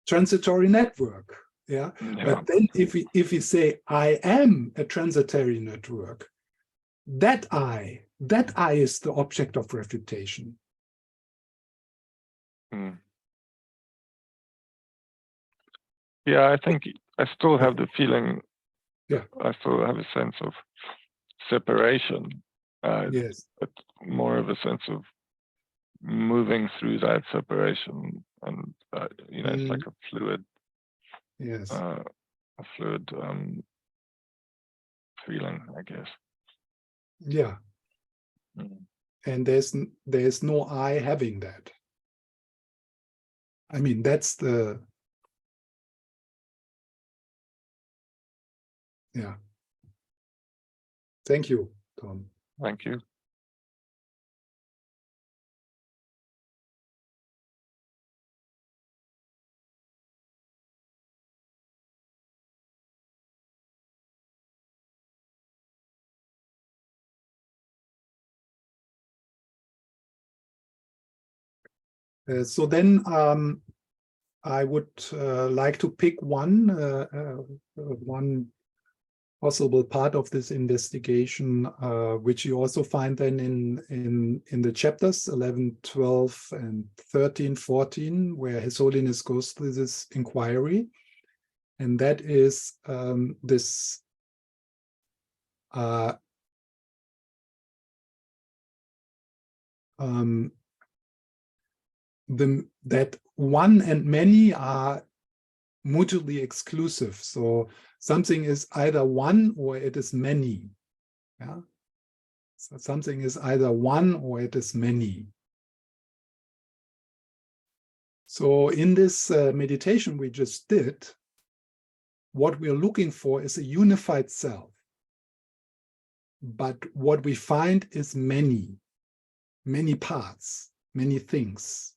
transitory network. Yeah. But then if we say I am a transitory network, that I is the object of refutation. Yeah, I think I still have the feeling. Yeah, I still have a sense of separation. Yes, but more of a sense of moving through that separation, and it's like a fluid. Yes, A fluid feeling, I guess. Yeah. and there's no I having that. I mean, that's the, yeah. Thank you, Tom. Thank you. So then I would like to pick one possible part of this investigation, which you also find then in the chapters 11, 12, and 13, 14, where His Holiness goes through this inquiry. And that is this that one and many are mutually exclusive. So something is either one or it is many. Yeah. So something is either one or it is many. So in this meditation we just did, what we're looking for is a unified self. But what we find is many parts, many things.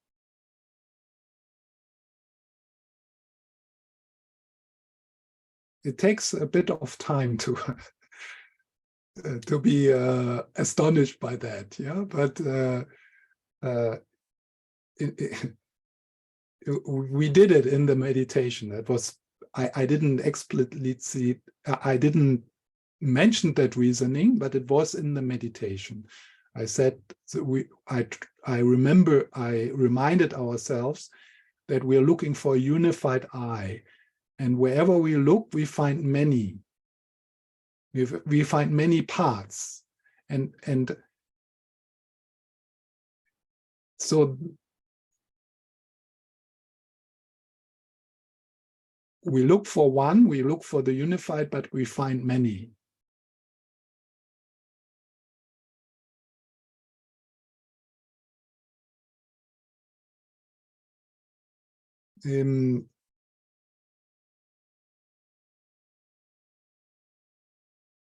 It takes a bit of time to be astonished by that, yeah. But we did it in the meditation. That was I didn't explicitly I didn't mention that reasoning, but it was in the meditation. I said so I reminded ourselves that we are looking for a unified I. And wherever we look, we find many. We find many parts. And so we look for one, we look for the unified, but we find many.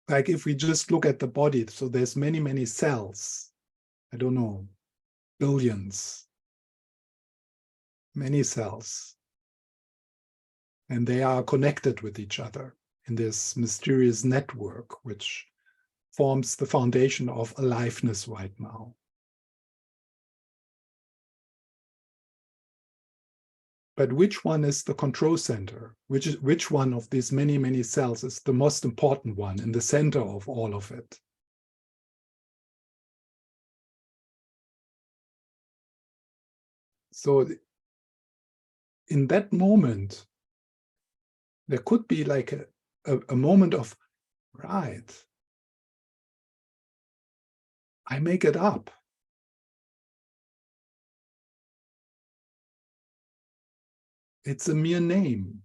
Like if we just look at the body, so there's many cells. I don't know, billions, many cells. And they are connected with each other in this mysterious network, which forms the foundation of aliveness right now. But which one is the control center? Which one of these many cells is the most important one in the center of all of it? So in that moment, there could be like a moment of, right, I make it up. It's a mere name,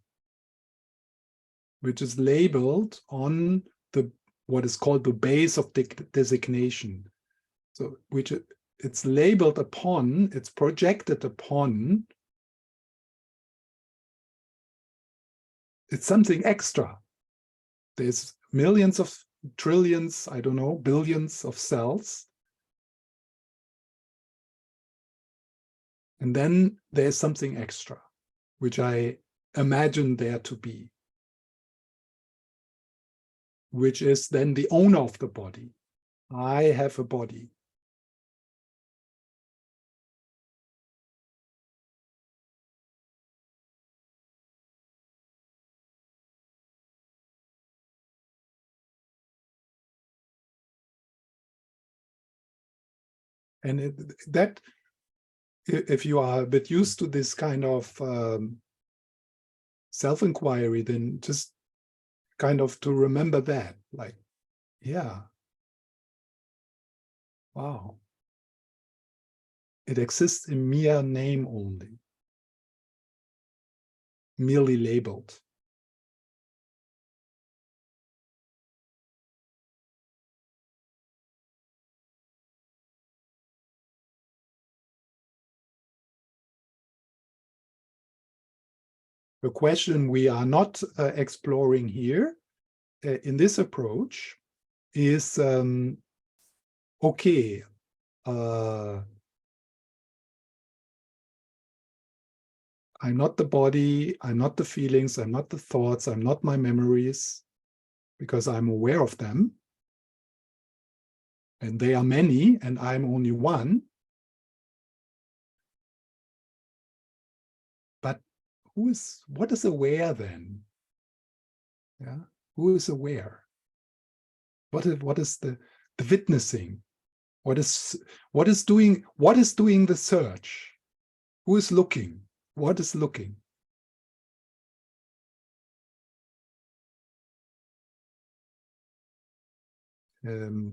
which is labeled on the what is called the base of designation. So which it's labeled upon, it's projected upon, it's something extra. There's millions of trillions, I don't know, billions of cells. And then there's something extra, which I imagine there to be, which is then the owner of the body. I have a body. And that, if you are a bit used to this kind of self-inquiry, then just kind of to remember that, like, yeah, wow. It exists in mere name only, merely labeled. The question we are not exploring here in this approach is, okay, I'm not the body, I'm not the feelings, I'm not the thoughts, I'm not my memories, because I'm aware of them. And they are many, and I'm only one. But what is aware then? Yeah, who is aware? What is the witnessing? What is doing the search? Who is looking? What is looking? So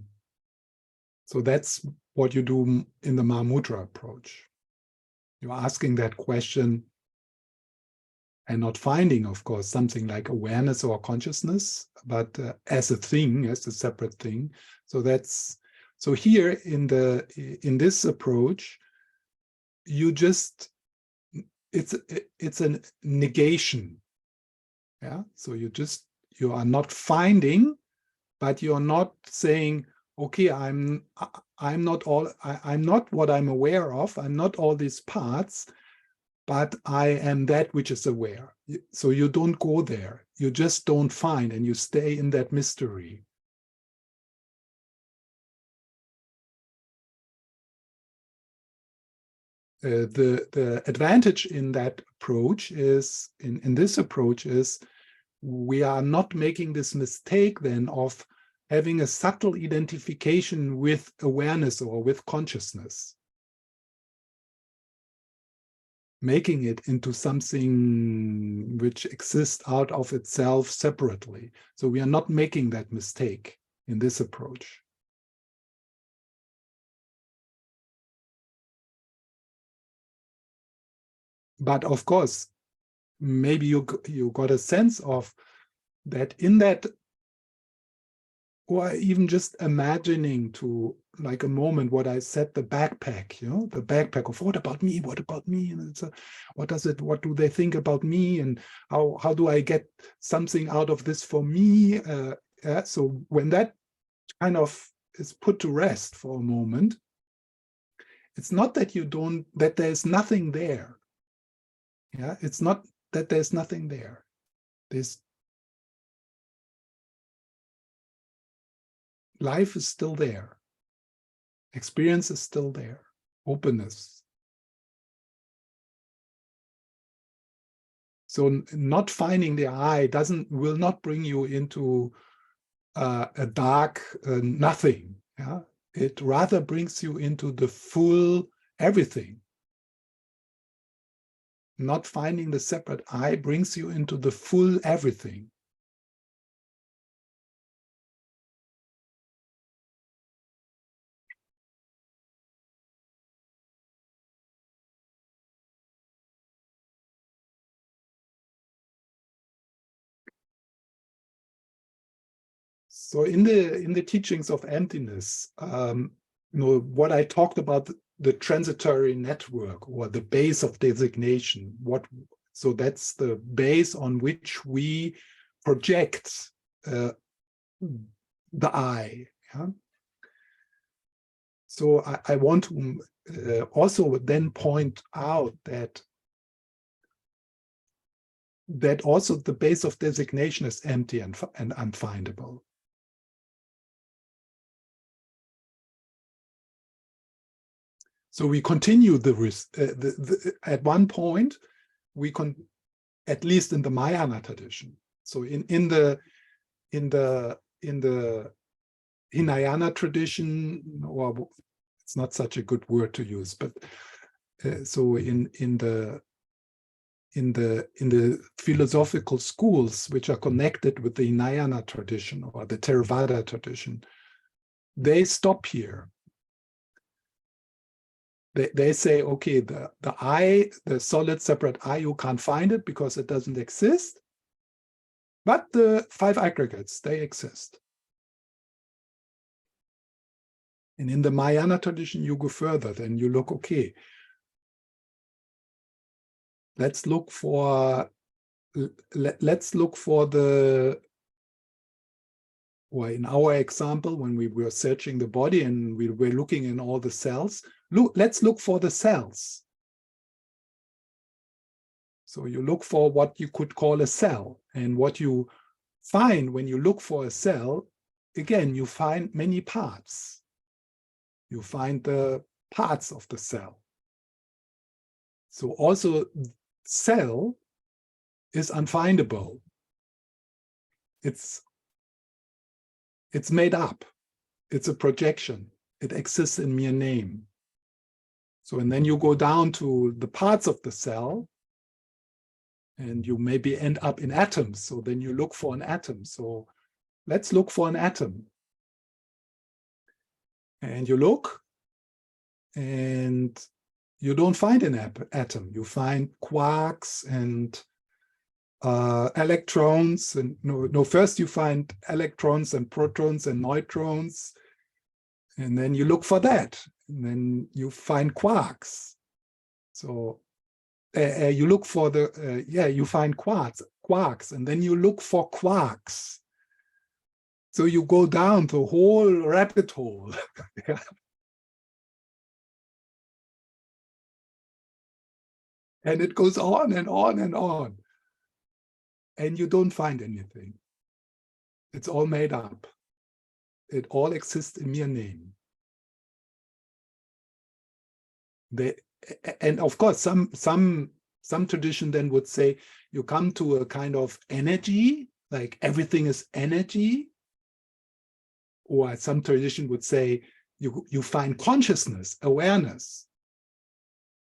that's what you do in the Mahamudra approach. You're asking that question and not finding, of course, something like awareness or consciousness, but as a thing, as a separate thing. So here in this approach, you just, it's a negation. Yeah. So you are not finding, but you're not saying, okay, I'm not what I'm aware of. I'm not all these parts, but I am that which is aware. So you don't go there. You just don't find, and you stay in that mystery. The advantage in that approach is, in this approach is, we are not making this mistake then of having a subtle identification with awareness or with consciousness, making it into something which exists out of itself separately. So we are not making that mistake in this approach. But of course, maybe you got a sense of that in that, or even just imagining to, like a moment, what I said, the backpack, the backpack of what about me, and it's what do they think about me, and how do I get something out of this for me? So when that kind of is put to rest for a moment, it's not that that there's nothing there. Yeah, it's not that there's nothing there. Life is still there. Experience is still there. Openness. So not finding the I will not bring you into a dark nothing. Yeah? It rather brings you into the full everything. Not finding the separate I brings you into the full everything. So in the teachings of emptiness, what I talked about, the transitory network or the base of designation, so that's the base on which we project the I. Yeah? So I want to also then point out that also the base of designation is empty and unfindable. So we continue at one point, at least in the Mahayana tradition. So in the Hinayana tradition, or it's not such a good word to use, but so in the philosophical schools which are connected with the Hinayana tradition or the Theravada tradition, they stop here. They say, okay, the I, the solid separate I, you can't find it because it doesn't exist. But the 5 aggregates, they exist. And in the Mahayana tradition, you go further. Then you look, okay, let's look for let's look for the, or in our example, when we were searching the body and we were looking in all the cells, let's look for the cells. So you look for what you could call a cell, and what you find when you look for a cell, again, you find many parts. You find the parts of the cell. So also cell is unfindable. It's made up. It's a projection. It exists in mere name. So, and then you go down to the parts of the cell, and you maybe end up in atoms. So then you look for an atom. So let's look for an atom. And you look, and you don't find an atom. You find quarks and electrons. And no, first you find electrons and protons and neutrons. And then you look for that. And then you find quarks. So you look for the, you find quarks, and then you look for quarks. So you go down the whole rabbit hole. Yeah. And it goes on and on and on. And you don't find anything. It's all made up. It all exists in mere name. And of course, some tradition then would say you come to a kind of energy, like everything is energy. Or some tradition would say you find consciousness, awareness,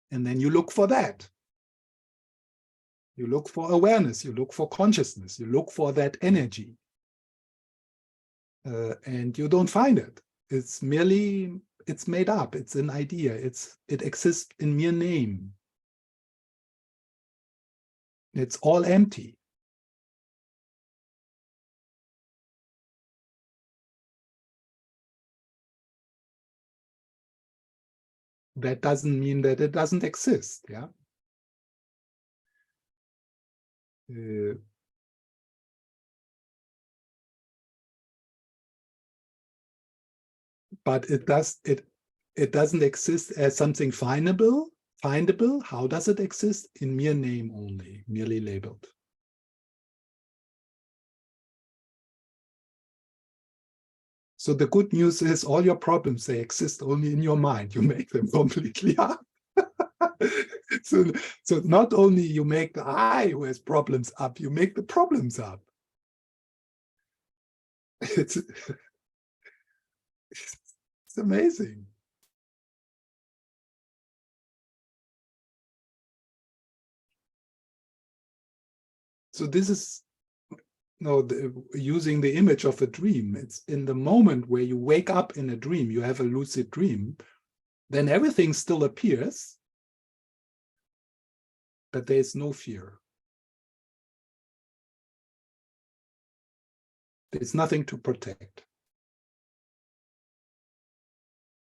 and then you look for that. You look for awareness, you look for consciousness, you look for that energy. And you don't find it. It's merely, it's made up, it's an idea, it exists in mere name. It's all empty. That doesn't mean that it doesn't exist, yeah? But it doesn't exist as something findable. How does it exist? In mere name only, merely labeled. So the good news is all your problems, they exist only in your mind. You make them completely up. So not only you make the I who has problems up, you make the problems up. It's amazing. So this is using the image of a dream. It's in the moment where you wake up in a dream, you have a lucid dream, then everything still appears, but there is no fear. There's nothing to protect.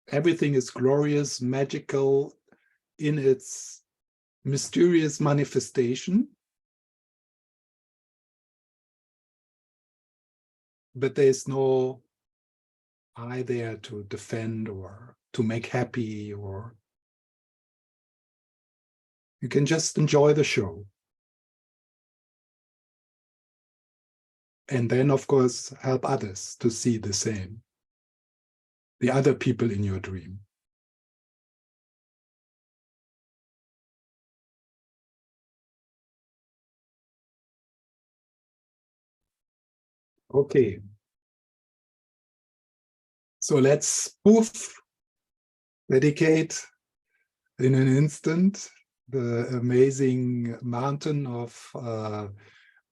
Everything is glorious, magical in its mysterious manifestation. But there's no I there to defend or to make happy, or you can just enjoy the show. And then, of course, help others to see the same, the other people in your dream. Okay. So let's dedicate in an instant the amazing mountain of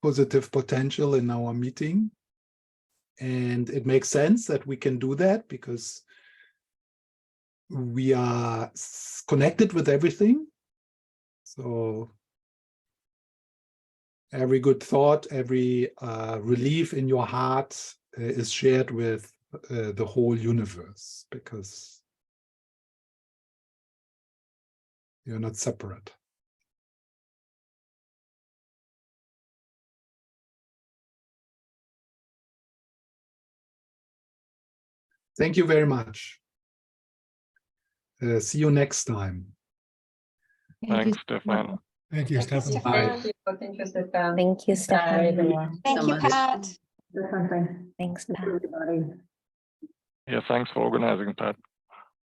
positive potential in our meeting. And it makes sense that we can do that because we are connected with everything. So every good thought, every relief in your heart is shared with the whole universe, because you're not separate. Thank you very much. See you next time. Thanks, Stephan. Thank you, Stephan. Bye. Thank you, Stephan. Thank you, Stephan. Thank so you, much. Pat. Thanks, Pat. Yeah, thanks for organizing, Pat.